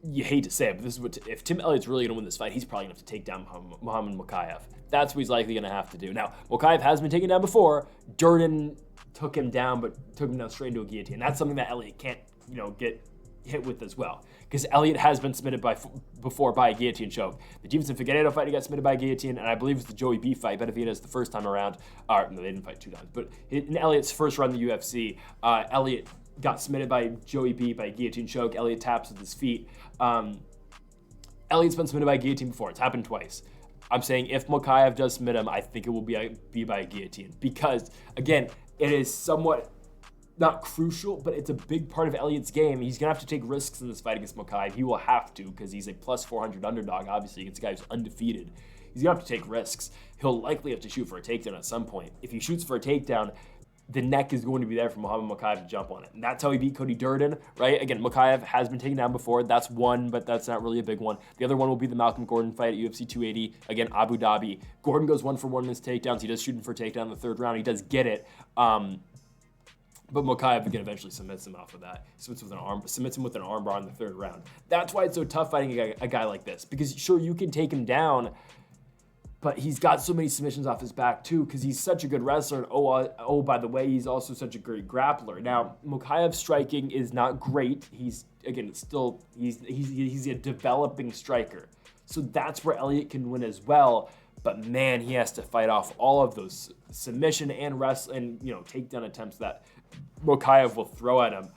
you hate to say it, but this is if Tim Elliott's really going to win this fight, he's probably going to have to take down Muhammad Mokaev. That's what he's likely going to have to do. Now, Mokaev has been taken down before. Durden took him down, but took him down straight into a guillotine. That's something that Elliott can't, get hit with as well. Because Elliott has been submitted before by a guillotine choke. The Stevenson Figueiredo fight, he got submitted by a guillotine, and I believe it was the Joey B fight, Benavidez the first time around. No, they didn't fight 2 times. But in Elliott's first run in the UFC, Elliott got submitted by Joey B by a guillotine choke. Elliott taps with his feet. Elliott's been submitted by a guillotine before. It's happened twice. I'm saying if Mokaev does submit him, I think it will be by a guillotine. Because, again, it is somewhat not crucial, but it's a big part of Elliott's game. He's going to have to take risks in this fight against Mokaev. He will have to, because he's a plus 400 underdog, obviously, against a guy who's undefeated. He's going to have to take risks. He'll likely have to shoot for a takedown at some point. If he shoots for a takedown, the neck is going to be there for Muhammad Mokaev to jump on it. And that's how he beat Cody Durden, right? Again, Mokaev has been taken down before. That's one, but that's not really a big one. The other one will be the Malcolm Gordon fight at UFC 280. Again, Abu Dhabi. Gordon goes 1-for-1 in his takedowns. He does shoot him for a takedown in the third round. He does get it. But Mokaev, again, eventually submits him off of that. Submits him with an armbar in the third round. That's why it's so tough fighting a guy like this. Because, sure, you can take him down, but he's got so many submissions off his back, too, because he's such a good wrestler. And, by the way, he's also such a great grappler. Now, Mokaev's striking is not great. He's a developing striker. So that's where Elliott can win as well. But, man, he has to fight off all of those submission and wrestling, takedown attempts that Mokaev will throw at him.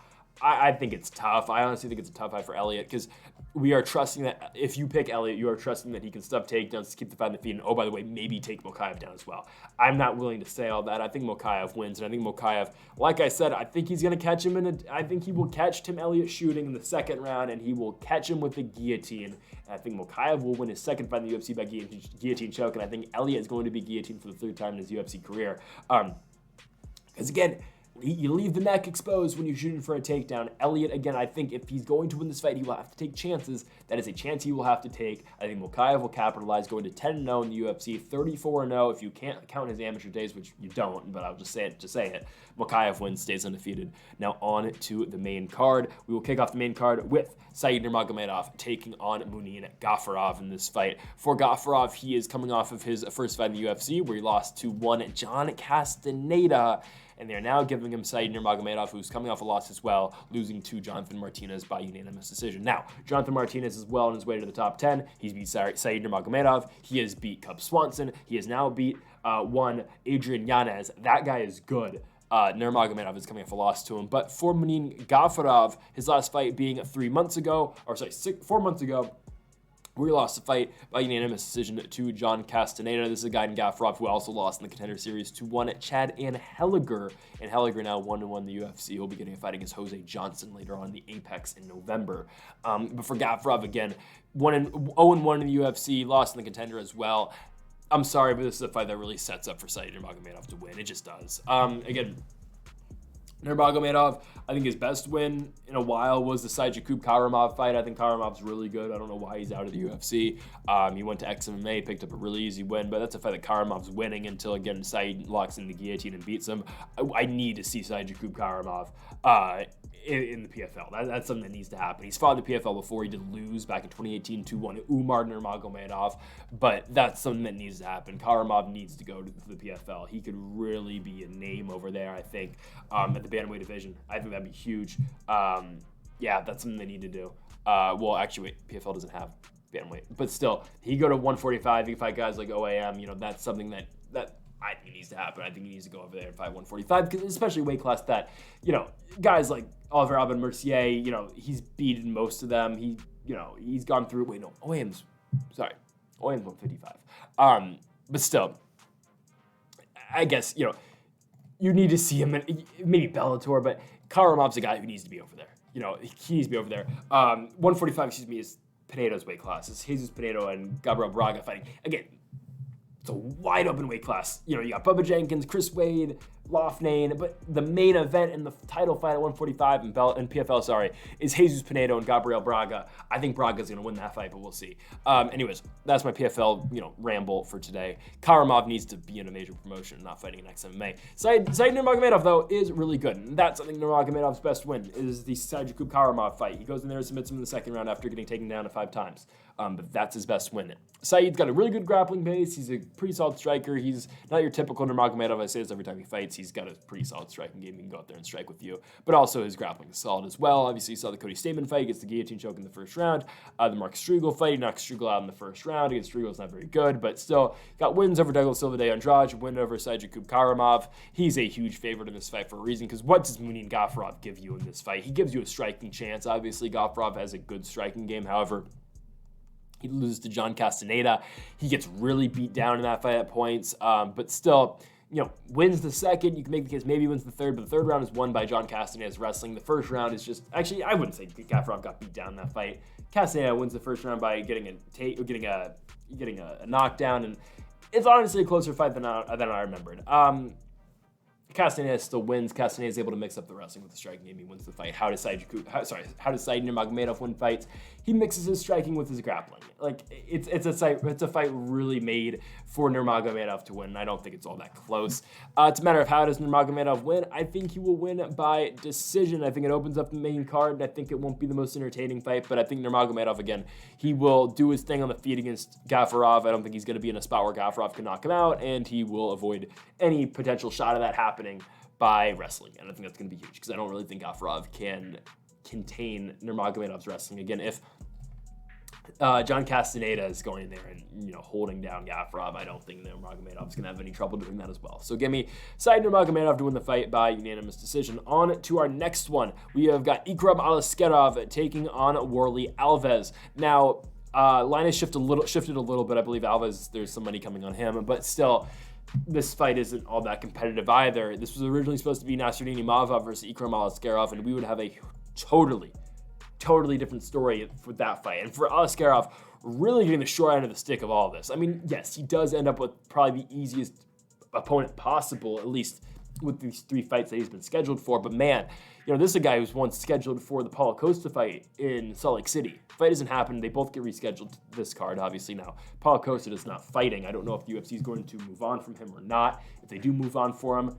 I think it's tough. I honestly think it's a tough fight for Elliott because we are trusting that if you pick Elliott, you are trusting that he can stuff takedowns to keep the fight on the feet, and oh, by the way, maybe take Mokaev down as well. I'm not willing to say all that. I think Mokaev wins, and I think Mokaev, like I said, I think he's going to catch him I think he will catch Tim Elliott shooting in the second round, and he will catch him with the guillotine. And I think Mokaev will win his second fight in the UFC by guillotine choke, and I think Elliott is going to be guillotined for the third time in his UFC career. Because again, you leave the neck exposed when you're shooting for a takedown. Elliott, again, I think if he's going to win this fight, he will have to take chances. That is a chance he will have to take. I think Mokaev will capitalize, going to 10-0 in the UFC, 34-0 if you can't count his amateur days, which you don't, but I'll just say it. Mokaev wins, stays undefeated. Now on to the main card. We will kick off the main card with Said Nurmagomedov taking on Munin Gafurov in this fight. For Gafurov, he is coming off of his first fight in the UFC, where he lost to one John Castaneda. And they're now giving him Said Nurmagomedov, who's coming off a loss as well, losing to Jonathan Martinez by unanimous decision. Now, Jonathan Martinez is well on his way to the top 10. He's beat Said Nurmagomedov. He has beat Cub Swanson. He has now beat one Adrian Yanez. That guy is good. Nurmagomedov is coming off a loss to him. But for Munin Gafurov, his last fight being 4 months ago, where he lost the fight by unanimous decision to John Castaneda. This is a guy in Gafurov who also lost in the Contender Series to one Chad Anheliger. And Anheliger now 1-1 in the UFC. He'll be getting a fight against Jose Johnson later on in the Apex in November. But for Gafurov, again, 0-1 in the UFC, lost in the Contender as well. I'm sorry, but this is a fight that really sets up for Said Nurmagomedov to win. It just does. Again, Nurmagomedov, I think his best win in a while was the Jakub Karamov fight. I think Karamov's really good. I don't know why he's out of the UFC. He went to XMMA, picked up a really easy win, but that's a fight that Karamov's winning until, again, Said locks in the guillotine and beats him. I need to see Jakub Karamov in the PFL. That's something that needs to happen. He's fought in the PFL before. He did lose back in 2018 to one Umar Nurmagomedov, but that's something that needs to happen. Karamov needs to go to the PFL. He could really be a name over there, I think, at the bantamweight division. I think that'd be huge. Yeah, that's something they need to do. Well, actually, wait, PFL doesn't have bantamweight, but still, he go to 145. He can fight guys like OAM. That's something that I think it needs to happen. I think he needs to go over there and fight 145, because especially weight class that, guys like Oliver Alban Mercier, he's beaten most of them. He's gone through. Wait, no, OAM's 155. But still, I guess you need to see him in maybe Bellator, but Karamov's a guy who needs to be over there. He needs to be over there. 145, is Pinedo's weight class. It's Jesus Pinedo and Gabriel Braga fighting again. It's a wide open weight class. You got Bubba Jenkins, Chris Wade, Loughnane, but the main event in the title fight at 145 in PFL, is Jesus Pinedo and Gabriel Braga. I think Braga's going to win that fight, but we'll see. Anyways, that's my PFL, ramble for today. Karamov needs to be in a major promotion and not fighting in XMMA. Said Nurmagomedov, though, is really good. And that's, I think, Nurmagomedov's best win is the Jakub Karamov fight. He goes in there and submits him in the second round after getting taken down 5 times. But that's his best win. Said's got a really good grappling base. He's a pretty solid striker. He's not your typical Nurmagomedov. I say this every time he fights. He's got a pretty solid striking game. He can go out there and strike with you. But also his grappling is solid as well. Obviously, you saw the Cody Stamann fight. He gets the guillotine choke in the first round. The Mark Striegel fight. He knocks Striegel out in the first round. Against Striegel's not very good, but still got wins over Douglas Silva de Andrade, win over Jakub Karamov. He's a huge favorite in this fight for a reason, because what does Munin Gafurov give you in this fight? He gives you a striking chance. Obviously, Gafurov has a good striking game. However, he loses to John Castaneda. He gets really beat down in that fight at points, but still, wins the second. You can make the case maybe wins the third, but the third round is won by John Castaneda's wrestling. The first round is just, actually, I wouldn't say Gafurov got beat down in that fight. Castaneda wins the first round by getting a knockdown, and it's honestly a closer fight than I remembered. Castaneda still wins. Castaneda is able to mix up the wrestling with the striking game. He wins the fight. How does Said Nurmagomedov win fights? He mixes his striking with his grappling. It's a fight really made for Nurmagomedov to win, and I don't think it's all that close. It's a matter of how does Nurmagomedov win. I think he will win by decision. I think it opens up the main card, and I think it won't be the most entertaining fight, but I think Nurmagomedov, again, he will do his thing on the feet against Gafurov. I don't think he's going to be in a spot where Gafurov can knock him out, and he will avoid any potential shot of that happening by wrestling, and I think that's going to be huge, because I don't really think Gafurov can contain Nurmagomedov's wrestling. Again, if John Castaneda is going in there and, holding down Gafurov. I don't think Nurmagomedov is going to have any trouble doing that as well. So give me side Nurmagomedov to win the fight by unanimous decision. On to our next one. We have got Aliskerov taking on Warley Alves. Now, line has shifted a little bit. I believe Alves, there's some money coming on him, but still, this fight isn't all that competitive either. This was originally supposed to be Naimov versus Aliskerov, and we would have a totally different story for that fight. And for Aliskerov, really getting the short end of the stick of all of this. I mean, yes, he does end up with probably the easiest opponent possible, at least with these 3 fights that he's been scheduled for. But man, this is a guy who's once scheduled for the Paulo Costa fight in Salt Lake City. The fight doesn't happen. They both get rescheduled to this card, obviously. Now, Paulo Costa is not fighting. I don't know if the UFC is going to move on from him or not. If they do move on for him,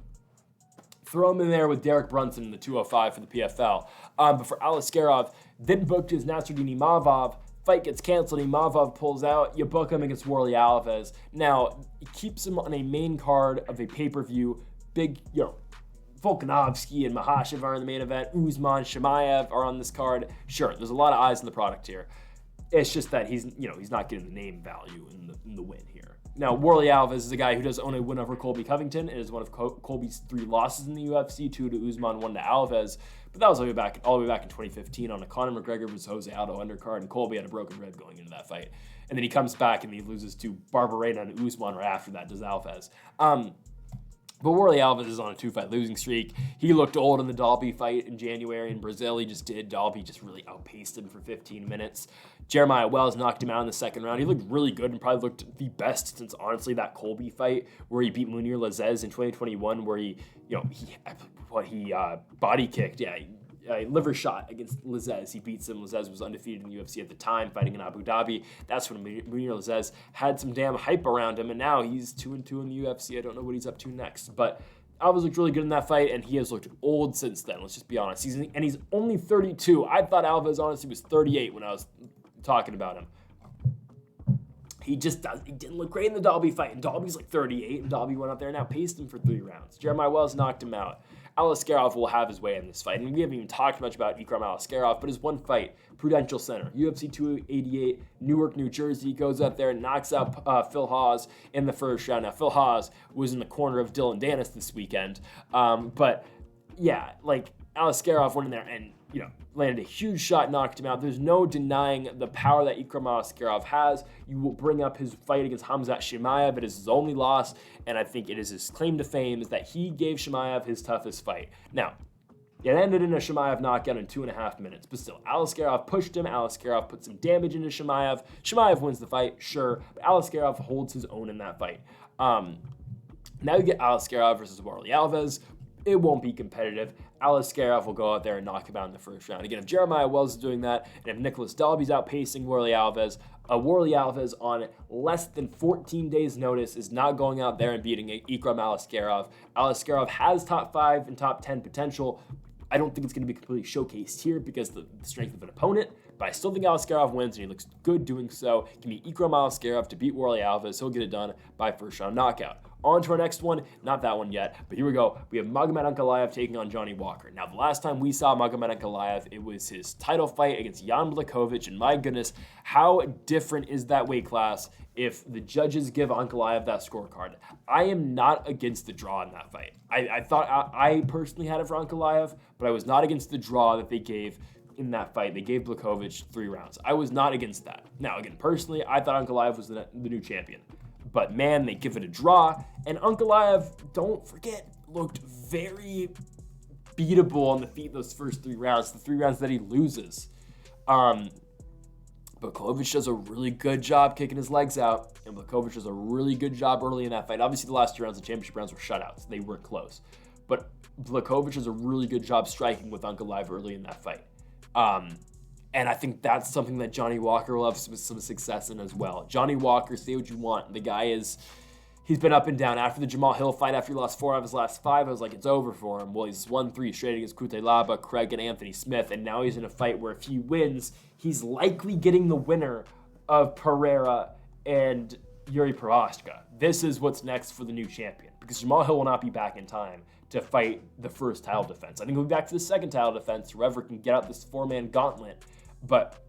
throw him in there with Derek Brunson in the 205 for the PFL. But for Aliskerov, then booked his Naimov. Fight gets canceled. Naimov pulls out. You book him against Warley Alves. Now, it keeps him on a main card of a pay-per-view. Big, Volkanovski and Makhachev are in the main event. Usman, Chimaev are on this card. Sure, there's a lot of eyes on the product here. It's just that he's not getting the name value in the win here. Now, Warley Alves is a guy who does own a win over Colby Covington. It is one of Colby's 3 losses in the UFC, 2 to Usman, 1 to Alves. But that was all the way back in 2015 on a Conor McGregor versus Jose Aldo undercard, and Colby had a broken rib going into that fight. And then he comes back and he loses to Barberena and Usman right after that, does Alves. But Warley Alves is on a 2-fight losing streak. He looked old in the Dalby fight in January in Brazil. He just did. Dalby just really outpaced him for 15 minutes. Jeremiah Wells knocked him out in the second round. He looked really good and probably looked the best since, honestly, that Colby fight where he beat Munir Lazzez in 2021 where he body kicked. Yeah, a liver shot against Lazzez. He beats him. Lazzez was undefeated in the UFC at the time, fighting in Abu Dhabi. That's when Munir Lazzez had some damn hype around him, and now he's 2-2 in the UFC. I don't know what he's up to next, but Alves looked really good in that fight, and he has looked old since then. Let's just be honest. He's only 32. I thought Alves honestly was 38 when I was talking about him. He didn't look great in the Dalby fight, and Dalby's like 38, and Dalby went out there and outpaced him for 3 rounds. Jeremiah Wells knocked him out. Aliskerov will have his way in this fight. And we haven't even talked much about Aliskerov, but his one fight, Prudential Center, UFC 288, Newark, New Jersey, goes out there and knocks out Phil Hawes in the first round. Now, Phil Hawes was in the corner of Dylan Dennis this weekend. But yeah, Aliskerov went in there and, landed a huge shot, knocked him out. There's no denying the power that Aliskerov has. You will bring up his fight against Khamzat Chimaev. It is his only loss, and I think it is his claim to fame is that he gave Chimaev his toughest fight. Now, it ended in a Chimaev knockout in 2.5 minutes, but still, Aliskerov pushed him. Aliskerov put some damage into Chimaev. Chimaev wins the fight, sure, but Aliskerov holds his own in that fight. Now you get Aliskerov versus Warley Alves. It won't be competitive. Aliskerov will go out there and knock him out in the first round. Again, if Jeremiah Wells is doing that, and if Nicholas Dalby's outpacing Warley Alves, Warley Alves on less than 14 days' notice is not going out there and beating Aliskerov. Aliskerov has top 5 and top 10 potential. I don't think it's going to be completely showcased here because of the strength of an opponent, but I still think Aliskerov wins, and he looks good doing so. Give me Aliskerov to beat Warley Alves. He'll get it done by first-round knockout. On to our next one. Not that one yet, but here we go. We have Magomedov Ankalaev taking on Johnny Walker. Now, the last time we saw Magomedov Ankalaev, it was his title fight against Jan Blachowicz, and my goodness, how different is that weight class if the judges give Ankalaev that scorecard? I am not against the draw in that fight. I thought I personally had it for Ankalaev, but I was not against the draw that they gave in that fight. They gave Blachowicz 3 rounds. I was not against that. Now, again, personally, I thought Ankalaev was the new champion. But man, they give it a draw. And Ankalaev, don't forget, looked very beatable on the feet those first 3 rounds, the 3 rounds that he loses. Blachowicz does a really good job kicking his legs out, and Blachowicz does a really good job early in that fight. Obviously, the last 2 rounds, the championship rounds, were shutouts. They weren't close. But Blachowicz does a really good job striking with Ankalaev early in that fight. And I think that's something that Johnny Walker will have some success in as well. Johnny Walker, say what you want. The guy he's been up and down. After the Jamal Hill fight, after he lost 4 out of his last 5, I was like, it's over for him. Well, he's won 3 straight against Kutelaba, Craig, and Anthony Smith, and now he's in a fight where if he wins, he's likely getting the winner of Pereira and Yuri Prochazka. This is what's next for the new champion, because Jamal Hill will not be back in time to fight the first title defense. I think he'll be back to the second title defense, whoever can get out this 4-man gauntlet. But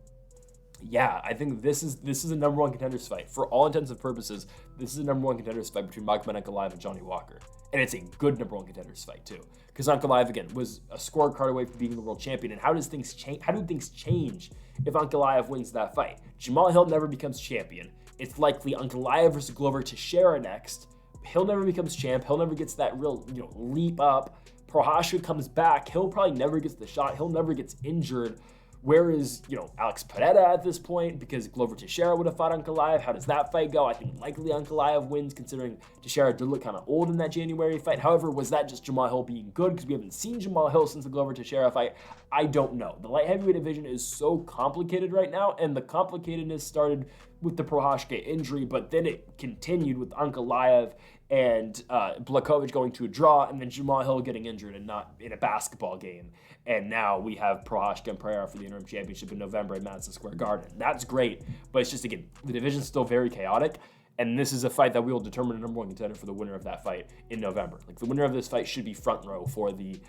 yeah, I think this is a number one contenders fight. For all intents and purposes, this is a number one contenders fight between Magomed Ankalaev and Johnny Walker. And it's a good number one contenders fight, too. Because Ankalaev, again, was a scorecard away from being the world champion. And how do things change if Ankalaev wins that fight? Jamal Hill never becomes champion. It's likely Ankalaev versus Glover Teixeira next. Hill never becomes champ. Hill never gets that real, leap up. Prochazka comes back. Hill probably never gets the shot. Hill never gets injured. Where is, Alex Pereira at this point? Because Glover Teixeira would have fought Ankalaev. How does that fight go? I think likely Ankalaev wins, considering Teixeira did look kind of old in that January fight. However, was that just Jamal Hill being good? Because we haven't seen Jamal Hill since the Glover Teixeira fight. I don't know. The light heavyweight division is so complicated right now, and the complicatedness started with the Prochazka injury, but then it continued with Ankalaev and Blachowicz going to a draw, and then Jamal Hill getting injured and not in a basketball game. And now we have Prochazka and Pereira for the interim championship in November at Madison Square Garden. That's great, but it's just, again, the division's still very chaotic, and this is a fight that we will determine a number one contender for the winner of that fight in November. Like, the winner of this fight should be front row for the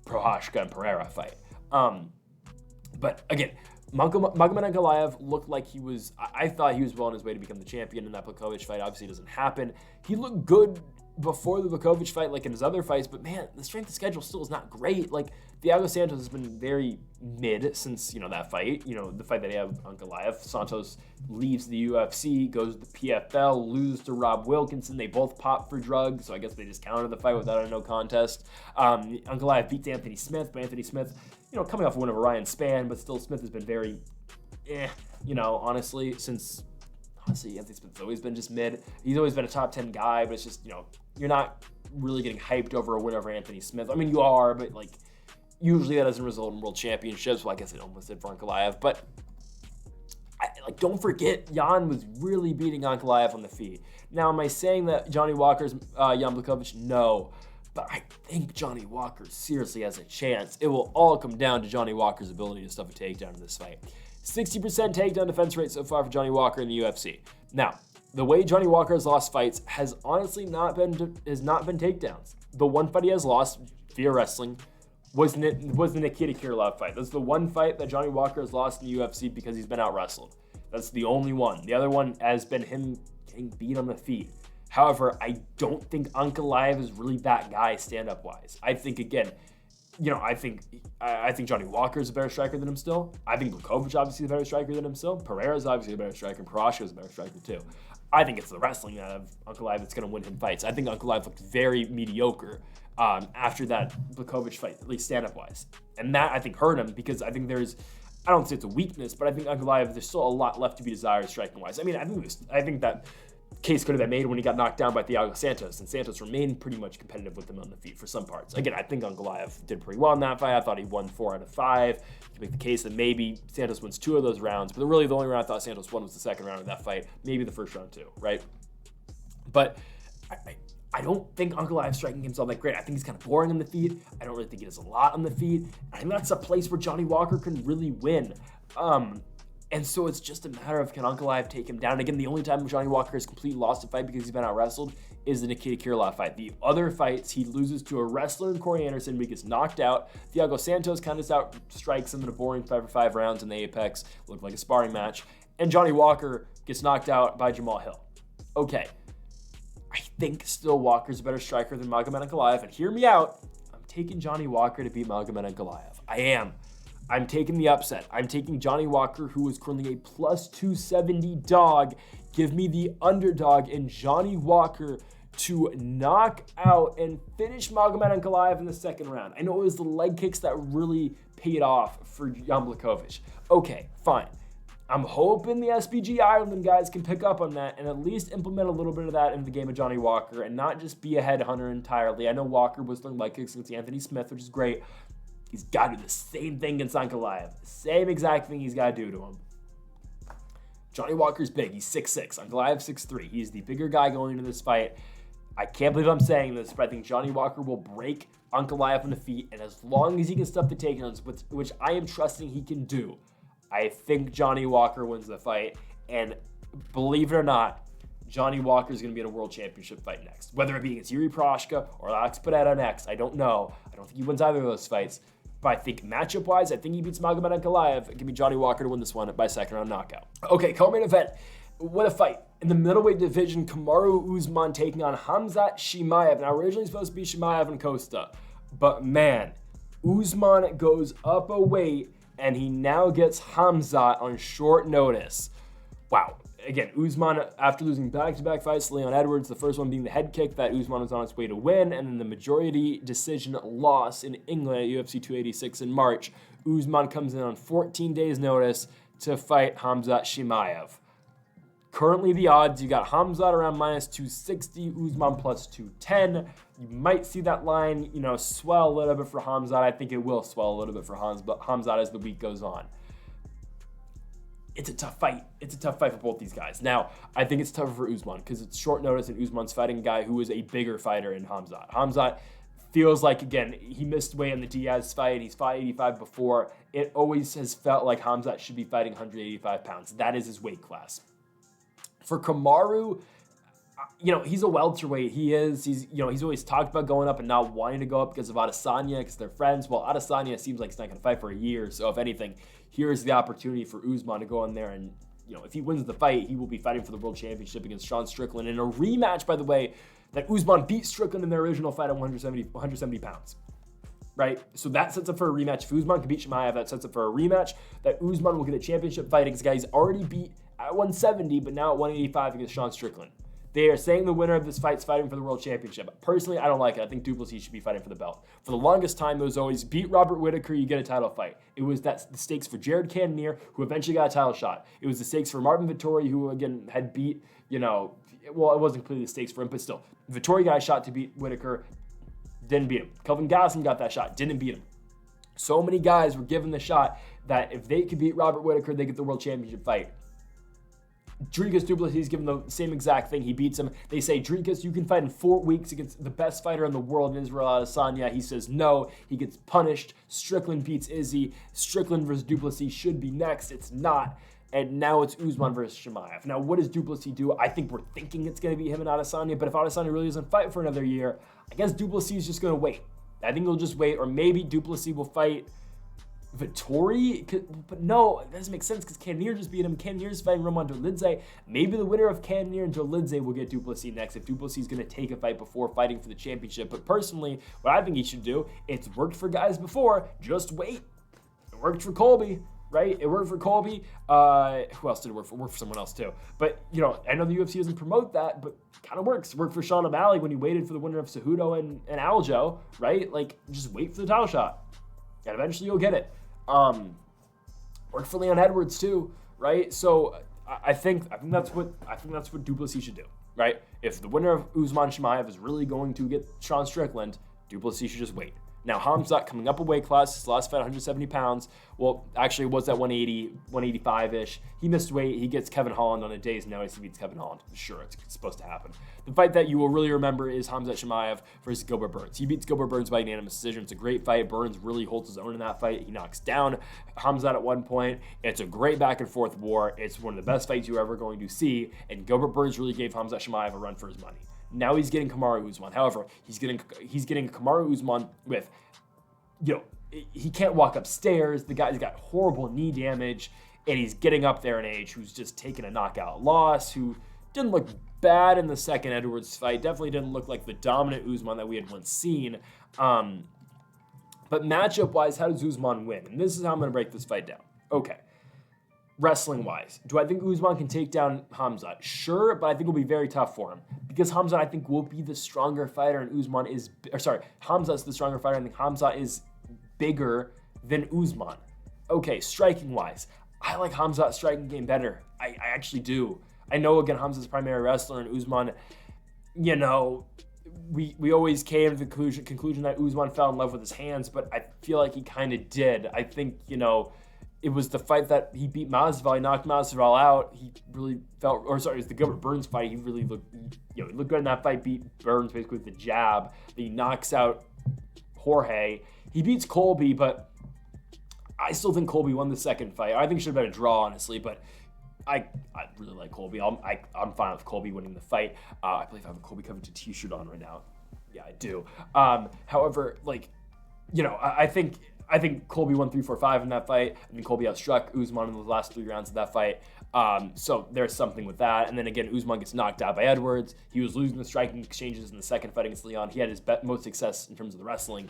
Prochazka and Pereira fight. But again, Magomed Ankalaev looked like he was, I thought he was well on his way to become the champion in that Blachowicz fight. Obviously, it doesn't happen. He looked good before the Blachowicz fight, like in his other fights, but man, the strength of schedule still is not great. Like, Thiago Santos has been very mid since, that fight, the fight that he had with Ankalaev. Santos leaves the UFC, goes to the PFL, loses to Rob Wilkinson. They both popped for drugs, so I guess they just counted the fight without a no contest. Ankalaev beats Anthony Smith, but Anthony Smith, coming off a win over Ryan Spann, but still Smith has been very, honestly, Anthony Smith's always been just mid. He's always been a top 10 guy, but it's just, you're not really getting hyped over a win over Anthony Smith. I mean, you are, but usually that doesn't result in world championships. Well, I guess it almost did for Ankalaev, but don't forget, Jan was really beating Ankalaev on the feet. Now, am I saying that Johnny Walker's Jan Blachowicz? No, but I think Johnny Walker seriously has a chance. It will all come down to Johnny Walker's ability to stuff a takedown in this fight. 60% takedown defense rate so far for Johnny Walker in the UFC. Now, the way Johnny Walker has lost fights has honestly not been takedowns. The one fight he has lost via wrestling was the Nikita Krylov fight. That's the one fight that Johnny Walker has lost in the UFC because he's been out wrestled. That's the only one. The other one has been him getting beat on the feet. However, I don't think Ankalaev is really that guy stand-up wise. I think, again, I think Johnny Walker is a better striker than him still. I think Blachowicz obviously is a better striker than him still. Pereira is obviously a better striker, and Prochazka is a better striker too. I think it's the wrestling out of Ankalaev that's going to win him fights. I think Ankalaev looked very mediocre after that Blachowicz fight, at least stand-up wise. And that, I think, hurt him because I think I don't say it's a weakness, but I think Ankalaev, there's still a lot left to be desired striking-wise. I mean, I think that case could have been made when he got knocked down by Thiago Santos, and Santos remained pretty much competitive with him on the feet for some parts. Again, I think Ankalaev did pretty well in that fight. I thought he won 4 out of 5. You can make the case that maybe Santos wins 2 of those rounds, but really the only round I thought Santos won was the second round of that fight, maybe the first round too, right? But I don't think Ankalaev's striking game's all that great. I think he's kind of boring on the feet. I don't really think he does a lot on the feet. I think that's a place where Johnny Walker can really win. And so it's just a matter of, can Ankalaev take him down? And again, the only time Johnny Walker has completely lost a fight because he's been out wrestled is the Nikita Krylov fight. The other fights, he loses to a wrestler in Corey Anderson, but he gets knocked out. Thiago Santos kind of out-strikes him in a boring 5-for-5 rounds in the Apex. Looked like a sparring match. And Johnny Walker gets knocked out by Jamal Hill. Okay. I think still Walker's a better striker than Magomed Ankalaev. And hear me out. I'm taking Johnny Walker to beat Magomed Ankalaev. I am. I'm taking the upset. I'm taking Johnny Walker, who is currently a plus 270 dog. Give me the underdog in Johnny Walker to knock out and finish Magomed Ankalaev in the second round. I know it was the leg kicks that really paid off for Jan Blachowicz. Okay, fine. I'm hoping the SBG Ireland guys can pick up on that and at least implement a little bit of that into the game of Johnny Walker and not just be a headhunter entirely. I know Walker was throwing leg kicks against Anthony Smith, which is great. He's got to do the same thing against Ankalaev. Same exact thing he's got to do to him. Johnny Walker's big. He's 6'6". Ankalaev 6'3". He's the bigger guy going into this fight. I can't believe I'm saying this, but I think Johnny Walker will break Ankalaev on the feet, and as long as he can stuff the takedowns, which I am trusting he can do, I think Johnny Walker wins the fight. And believe it or not, Johnny Walker is going to be in a world championship fight next. Whether it be against Yuri Prochazka or Alex Pereira next, I don't know. I don't think he wins either of those fights. But I think matchup-wise, I think he beats Magomedov and Ankalaev. Give me Johnny Walker to win this one by second round knockout. Okay, co-main event. What a fight. In the middleweight division, Kamaru Usman taking on Khamzat Chimaev. Now, originally supposed to be Chimaev and Costa. But man, Usman goes up a weight, and he now gets Khamzat on short notice. Wow. Again, Usman, after losing back-to-back fights to Leon Edwards, the first one being the head kick that Usman was on its way to win, and then the majority decision loss in England at UFC 286 in March, Usman comes in on 14 days' notice to fight Khamzat Chimaev. Currently, the odds, you got Khamzat around minus 260, Usman plus 210. You might see that line, swell a little bit for Khamzat. I think it will swell a little bit for Khamzat as the week goes on. It's a tough fight. It's a tough fight for both these guys. Now, I think it's tougher for Usman because it's short notice and Usman's fighting a guy who is a bigger fighter in Khamzat. Khamzat feels like, again, he missed weight in the Diaz fight. He's fought 85 before. It always has felt like Khamzat should be fighting 185 pounds. That is his weight class. For Kamaru, he's a welterweight. He's always talked about going up and not wanting to go up because of Adesanya, because they're friends. Well, Adesanya seems like he's not going to fight for a year. So if anything, here's the opportunity for Usman to go in there and, if he wins the fight, he will be fighting for the world championship against Sean Strickland in a rematch, by the way, that Usman beat Strickland in their original fight at 170 pounds. Right? So that sets up for a rematch. If Usman can beat Chimaev, that sets up for a rematch that Usman will get a championship fight against a guy he's already beat at 170, but now at 185 against Sean Strickland. They are saying the winner of this fight is fighting for the world championship. Personally, I don't like it. I think Duplessis should be fighting for the belt. For the longest time, it was always beat Robert Whittaker, you get a title fight. It was the stakes for Jared Cannonier, who eventually got a title shot. It was the stakes for Marvin Vettori, who again had beat, it wasn't completely the stakes for him, but still. Vettori got a shot to beat Whittaker, didn't beat him. Kelvin Gastelum got that shot, didn't beat him. So many guys were given the shot that if they could beat Robert Whittaker, they get the world championship fight. Dricus Duplessis given the same exact thing. He beats him. They say, Dricus, you can fight in 4 weeks against the best fighter in the world, Israel Adesanya. He says no. He gets punished. Strickland beats Izzy. Strickland versus Duplessis should be next. It's not. And now it's Usman versus Chimaev. Now, what does Duplessis do? I think we're thinking it's going to be him and Adesanya, but if Adesanya really doesn't fight for another year, I guess Duplessis is just going to wait. I think he'll just wait, or maybe Duplessis will fight Vettori, but no, it doesn't make sense because Cannonier just beat him. Cannonier's fighting Roman Dolidze. Maybe the winner of Cannonier and Dolidze will get Duplessis next if Duplessis is going to take a fight before fighting for the championship. But personally, what I think he should do, it's worked for guys before, just wait. It worked for Colby, right? It worked for Colby. Who else did it work for? It worked for someone else too. But, I know the UFC doesn't promote that, but it kind of works. It worked for Sean O'Malley when he waited for the winner of Cejudo and Aljo, right? Like, just wait for the title shot. And eventually you'll get it. Worked for Leon Edwards too, right? So I think that's what Duplessis should do, right? If the winner of Usman Chimaev is really going to get Sean Strickland, Duplessis should just wait. Now, Khamzat coming up a weight class, his last fight 170 pounds. Well, actually it was at 180, 185-ish. He missed weight. He gets Kevin Holland on a day's notice. He beats Kevin Holland. Sure, it's supposed to happen. The fight that you will really remember is Khamzat Chimaev versus Gilbert Burns. He beats Gilbert Burns by unanimous decision. It's a great fight. Burns really holds his own in that fight. He knocks down Khamzat at one point. It's a great back and forth war. It's one of the best fights you're ever going to see. And Gilbert Burns really gave Khamzat Chimaev a run for his money. Now he's getting Kamaru Usman. However, he's getting Kamaru Usman with, he can't walk upstairs. The guy's got horrible knee damage, and he's getting up there in age, who's just taken a knockout loss, who didn't look bad in the second Edwards fight. Definitely didn't look like the dominant Usman that we had once seen. But matchup-wise, how does Usman win? And this is how I'm going to break this fight down. Okay. Wrestling-wise, do I think Usman can take down Khamzat? Sure, but I think it'll be very tough for him. Because Khamzat, I think, will be the stronger fighter, and Khamzat's the stronger fighter, and I think Khamzat is bigger than Usman. Okay, striking-wise, I like Khamzat's striking game better. I actually do. I know, again, Khamzat's a primary wrestler, and Usman, we always came to the conclusion that Usman fell in love with his hands, but I feel like he kind of did. I think, it was the fight that he beat Masvidal. He knocked Masvidal out. He really felt, it was the Gilbert Burns fight. He really looked, he looked good in that fight. Beat Burns basically with the jab. Then he knocks out Jorge. He beats Colby, but I still think Colby won the second fight. I think it should have been a draw, honestly, but I really like Colby. I'm fine with Colby winning the fight. I believe I have a Colby Covington t-shirt on right now. Yeah, I do. However, I think I think Colby won 3-4-5 in that fight. I think Colby outstruck Usman in the last 3 rounds of that fight. So there's something with that. And then again, Usman gets knocked out by Edwards. He was losing the striking exchanges in the second fight against Leon. He had his most success in terms of the wrestling.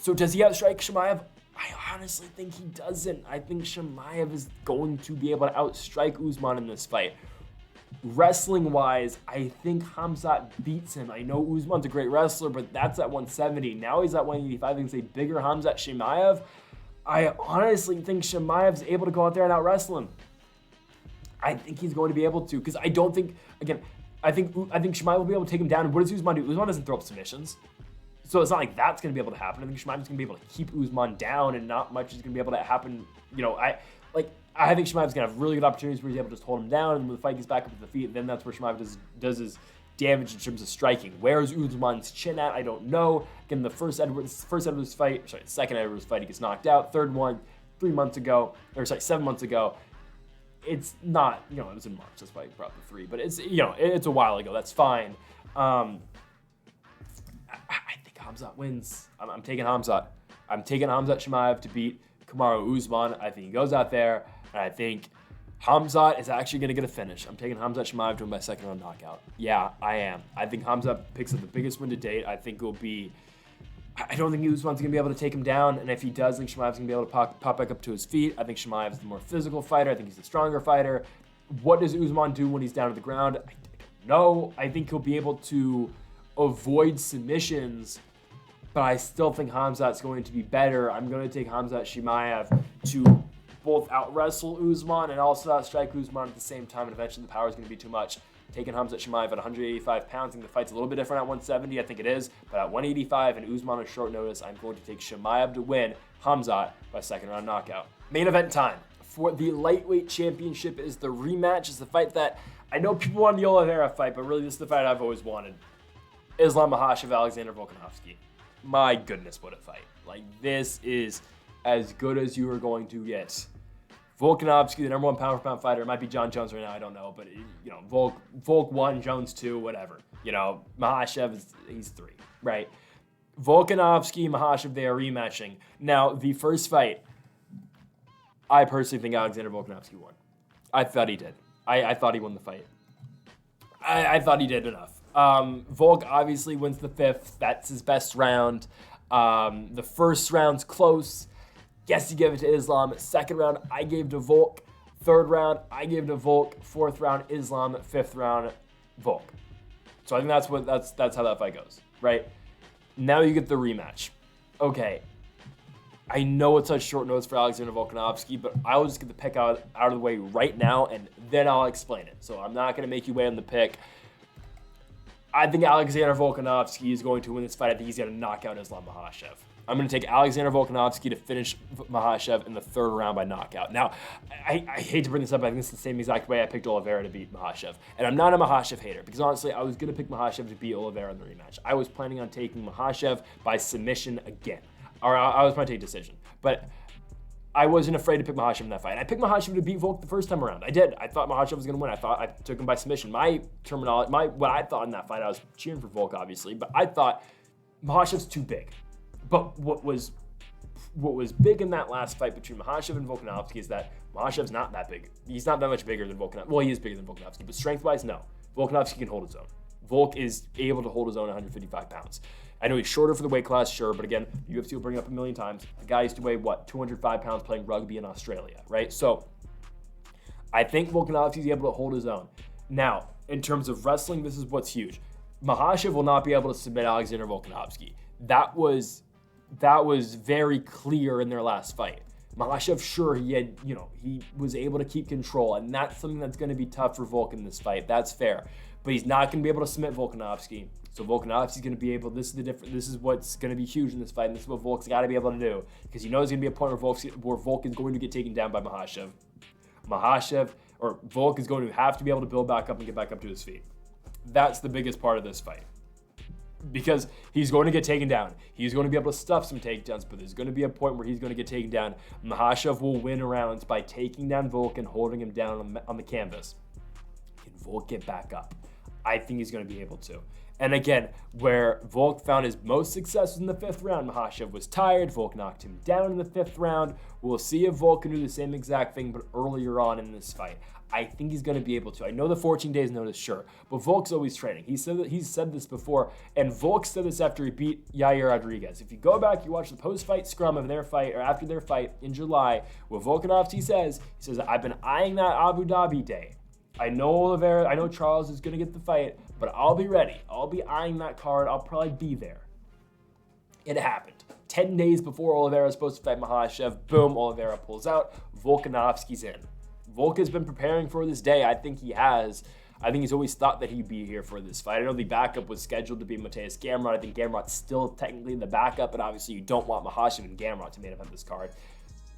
So does he outstrike Chimaev? I honestly think he doesn't. I think Chimaev is going to be able to outstrike Usman in this fight. Wrestling-wise, I think Khamzat beats him. I know Usman's a great wrestler, but that's at 170. Now he's at 185. I think it's a bigger Khamzat Chimaev. I honestly think Chimaev's able to go out there and out-wrestle him. I think he's going to be able to, because I don't think, again, I think Chimaev will be able to take him down. And what does Usman do? Usman doesn't throw up submissions. So it's not like that's going to be able to happen. I think Chimaev's going to be able to keep Usman down, and not much is going to be able to happen. You know, I think Chimaev's going to have really good opportunities where he's able to just hold him down, and when the fight gets back up to the feet, then that's where Chimaev does his damage in terms of striking. Where's Usman's chin at? I don't know. Again, the second Edwards fight, he gets knocked out. Third one, 7 months ago. It's not, you know, it was in March. That's why he brought the 3, but it's, you know, it's a while ago. That's fine. I think Khamzat wins. I'm taking Khamzat. I'm taking Khamzat Chimaev to beat Kamaru Usman. I think he goes out there, and I think Khamzat is actually going to get a finish. I'm taking Khamzat Chimaev to win by second round knockout. Yeah, I am. I think Khamzat picks up the biggest win to date. I think it will be, I don't think Usman's going to be able to take him down, and if he does, I think Chimaev's going to be able to pop back up to his feet. I think Chimaev's the more physical fighter. I think he's the stronger fighter. What does Usman do when he's down to the ground? I don't know. I think he'll be able to avoid submissions, but I still think Khamzat's going to be better. I'm going to take Khamzat Chimaev to both out-wrestle Usman and also outstrike Usman at the same time, and eventually the power is going to be too much. Taking Khamzat Chimaev at 185 pounds. I think the fight's a little bit different at 170. I think it is. But at 185 and Usman on short notice, I'm going to take Chimaev to win Khamzat by second round knockout. Main event time. For the lightweight championship is the rematch. It's the fight that I know people want the Oliveira fight, but really this is the fight I've always wanted. Islam Makhachev, Alexander Volkanovski. My goodness, what a fight. Like, this is as good as you are going to get. Volkanovski, the number 1 pound-for-pound fighter. It might be John Jones right now, I don't know. But, you know, Volk 1, Jones 2, whatever. You know, Makhachev, he's 3, right? Volkanovski, Makhachev, they are rematching. Now, the first fight, I personally think Alexander Volkanovski won. I thought he did. I thought he won the fight. I thought he did enough. Volk obviously wins the 5th. That's his best round. The first round's close. Yes, you give it to Islam. Second round, I gave to Volk. Third round, I gave to Volk. Fourth round, Islam. Fifth round, Volk. So I think that's how that fight goes, right? Now you get the rematch. Okay. I know it's such short notice for Alexander Volkanovski, but I'll just get the pick out of the way right now, and then I'll explain it. So I'm not going to make you wait on the pick. I think Alexander Volkanovski is going to win this fight. I think he's going to knock out Islam Makhachev. I'm going to take Alexander Volkanovski to finish Makhachev in the 3rd round by knockout. Now, I hate to bring this up, but I think it's the same exact way I picked Oliveira to beat Makhachev. And I'm not a Makhachev hater, because honestly, I was going to pick Makhachev to beat Oliveira in the rematch. I was planning on taking Makhachev by submission again. Or I was planning to take decision. But I wasn't afraid to pick Makhachev in that fight. I picked Makhachev to beat Volk the first time around. I did. I thought Makhachev was going to win. I thought I took him by submission. My terminology, what I thought in that fight, I was cheering for Volk, obviously, but I thought Makhachev's too big. But what was big in that last fight between Makhachev and Volkanovski is that Makhachev's not that big. He's not that much bigger than Volkanovski. Well, he is bigger than Volkanovski, but strength-wise, no. Volkanovski can hold his own. Volk is able to hold his own at 155 pounds. I know he's shorter for the weight class, sure, but again, the UFC will bring it up a million times. The guy used to weigh, 205 pounds playing rugby in Australia, right? So I think Volkanovski is able to hold his own. Now, in terms of wrestling, this is what's huge. Makhachev will not be able to submit Alexander Volkanovski. That was very clear in their last fight. Makhachev, sure, he was able to keep control, and that's something that's going to be tough for Volk in this fight. That's fair. But he's not going to be able to submit Volkanovski. So Volkanovski's going to be able, this is what's going to be huge in this fight, and this is what Volk's got to be able to do, because he knows there's going to be a point where Volk is going to get taken down by Makhachev. Volk is going to have to be able to build back up and get back up to his feet. That's the biggest part of this fight. Because he's going to get taken down. He's going to be able to stuff some takedowns, but there's going to be a point where he's going to get taken down. Makhachev will win rounds by taking down Volk and holding him down on the canvas. Can Volk get back up? I think he's going to be able to. And again, where Volk found his most success in the 5th round, Makhachev was tired. Volk knocked him down in the 5th round. We'll see if Volk can do the same exact thing, but earlier on in this fight. I think he's going to be able to. I know the 14 days notice, sure, but Volk's always training. He's said this before, and Volk said this after he beat Yahya Rodriguez. If you go back, you watch the post-fight scrum of their fight, or after their fight in July, what Volkanovski says, he says, I've been eyeing that Abu Dhabi day. I know Charles is going to get the fight, but I'll be ready. I'll be eyeing that card. I'll probably be there. It happened. 10 days before Oliveira was supposed to fight Makhachev, boom, Oliveira pulls out. Volkanovski's in. Volk has been preparing for this day. I think he has. I think he's always thought that he'd be here for this fight. I know the backup was scheduled to be Mateusz Gamrot. I think Gamrot's still technically the backup, but obviously you don't want Makhachev and Gamrot to main event this card.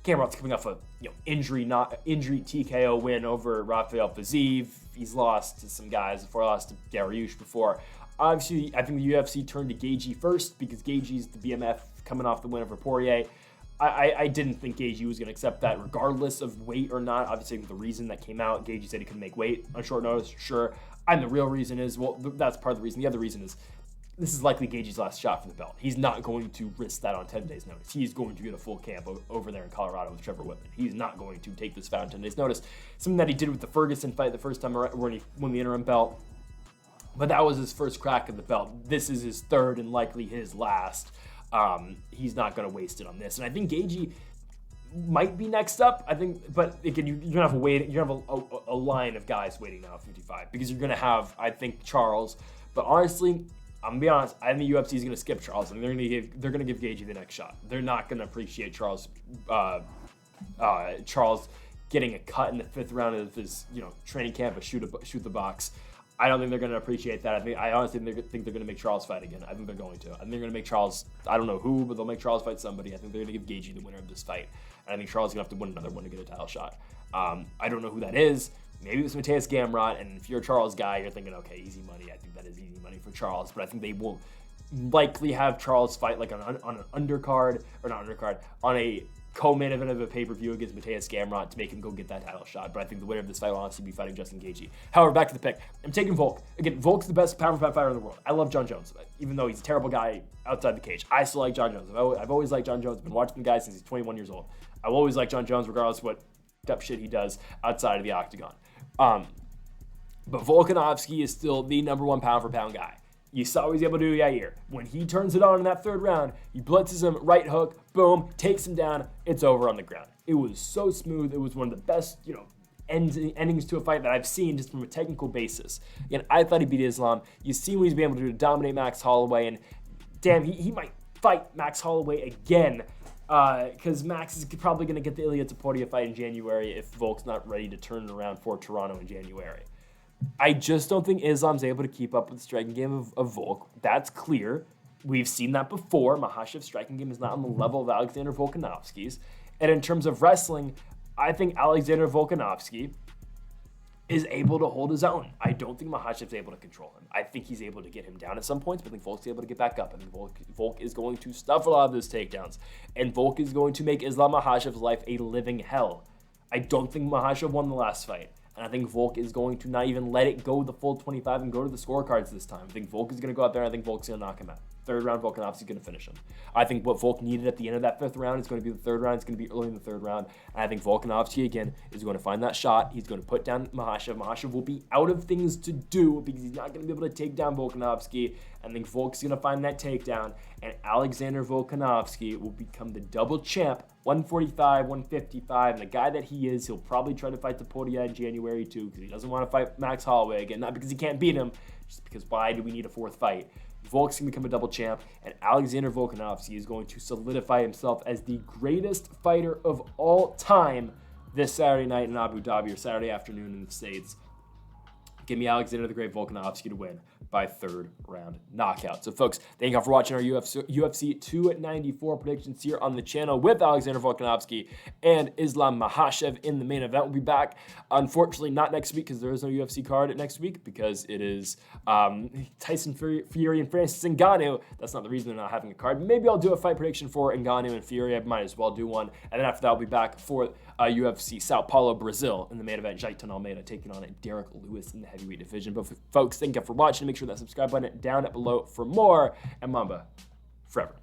Gamrot's coming off a injury TKO win over Rafael Fiziev. He's lost to some guys before. He lost to Dariush before. Obviously, I think the UFC turned to Gaethje first because Gaethje's the BMF coming off the win over Poirier. I didn't think Gaethje was going to accept that regardless of weight or not. Obviously, the reason that came out, Gaethje said he couldn't make weight on short notice, sure. And the real reason is, well, that's part of the reason. The other reason is this is likely Gaethje's last shot for the belt. He's not going to risk that on 10 days' notice. He's going to get a full camp over there in Colorado with Trevor Whitman. He's not going to take this fight on 10 days' notice. Something that he did with the Ferguson fight the first time when he won the interim belt. But that was his first crack at the belt. This is his third and likely his last. He's not going to waste it on this. And I think Gaethje might be next up. I think, but again, you're gonna have a line of guys waiting now at 55 because you're gonna have, I think, Charles. But honestly, I'm gonna be honest. I think the UFC is gonna skip Charles, and they're gonna give Gaethje the next shot. They're not gonna appreciate Charles getting a cut in the 5th round of his training camp, shoot the box. I don't think they're going to appreciate that. I honestly think they're going to make Charles fight again. I think they're going to. I think they're going to make Charles, I don't know who, but they'll make Charles fight somebody. I think they're going to give Gaethje the winner of this fight. And I think Charles is going to have to win another one to get a title shot. I don't know who that is. Maybe it's Mateusz Gamrot, and if you're a Charles guy, you're thinking, okay, easy money. I think that is easy money for Charles, but I think they will likely have Charles fight like on an undercard, or not undercard, on a co-main event of a pay-per-view against Mateusz Gamrot to make him go get that title shot. But I think the winner of this fight will honestly be fighting Justin Gaethje. However, back to the pick. I'm taking Volk. Again, Volk's the best pound-for-pound fighter in the world. I love Jon Jones, even though he's a terrible guy outside the cage. I still like Jon Jones. I've always liked Jon Jones. I've been watching the guy since he's 21 years old. I've always liked Jon Jones, regardless of what dumb shit he does outside of the octagon. But Volkanovski is still the number one pound-for-pound guy. You saw what he's able to do Yair. When he turns it on in that 3rd round, he blitzes him, right hook, boom, takes him down, it's over on the ground. It was so smooth. It was one of the best, endings to a fight that I've seen just from a technical basis. Again, I thought he beat Islam. You see what he's been able to do to dominate Max Holloway, and damn, he might fight Max Holloway again, because Max is probably going to get the Elliott to Poirier fight in January if Volk's not ready to turn it around for Toronto in January. I just don't think Islam's able to keep up with the striking game of Volk. That's clear. We've seen that before. Makhachev's striking game is not on the level of Alexander Volkanovski's. And in terms of wrestling, I think Alexander Volkanovski is able to hold his own. I don't think Makhachev's able to control him. I think he's able to get him down at some points, but I think Volk's able to get back up. I think Volk is going to stuff a lot of those takedowns. And Volk is going to make Islam Makhachev's life a living hell. I don't think Makhachev won the last fight. And I think Volk is going to not even let it go the full 25 and go to the scorecards this time. I think Volk is going to go out there and I think Volk's going to knock him out. 3rd round, Volkanovski's going to finish him. I think what Volk needed at the end of that 5th round is going to be the 3rd round. It's going to be early in the 3rd round. And I think Volkanovski, again, is going to find that shot. He's going to put down Makhachev. Makhachev will be out of things to do because he's not going to be able to take down Volkanovski. I think Volk's going to find that takedown. And Alexander Volkanovski will become the double champ, 145, 155. And the guy that he is, he'll probably try to fight the Poirier in January too because he doesn't want to fight Max Holloway again. Not because he can't beat him, just because why do we need a 4th fight? Volk's going to become a double champ, and Alexander Volkanovski is going to solidify himself as the greatest fighter of all time this Saturday night in Abu Dhabi or Saturday afternoon in the States. Give me Alexander the Great Volkanovski to win by 3rd round knockout. So, folks, thank you all for watching our UFC 294 predictions here on the channel with Alexander Volkanovski and Islam Makhachev in the main event. We'll be back, unfortunately, not next week because there is no UFC card next week because it is Tyson Fury and Francis Ngannou. That's not the reason they're not having a card. Maybe I'll do a fight prediction for Ngannou and Fury. I might as well do one. And then after that, I'll be back for UFC Sao Paulo, Brazil in the main event. Jailton Almeida taking on Derek Lewis in the heavyweight division. But folks, thank you for watching. Make sure that subscribe button down below for more. And Mamba, forever.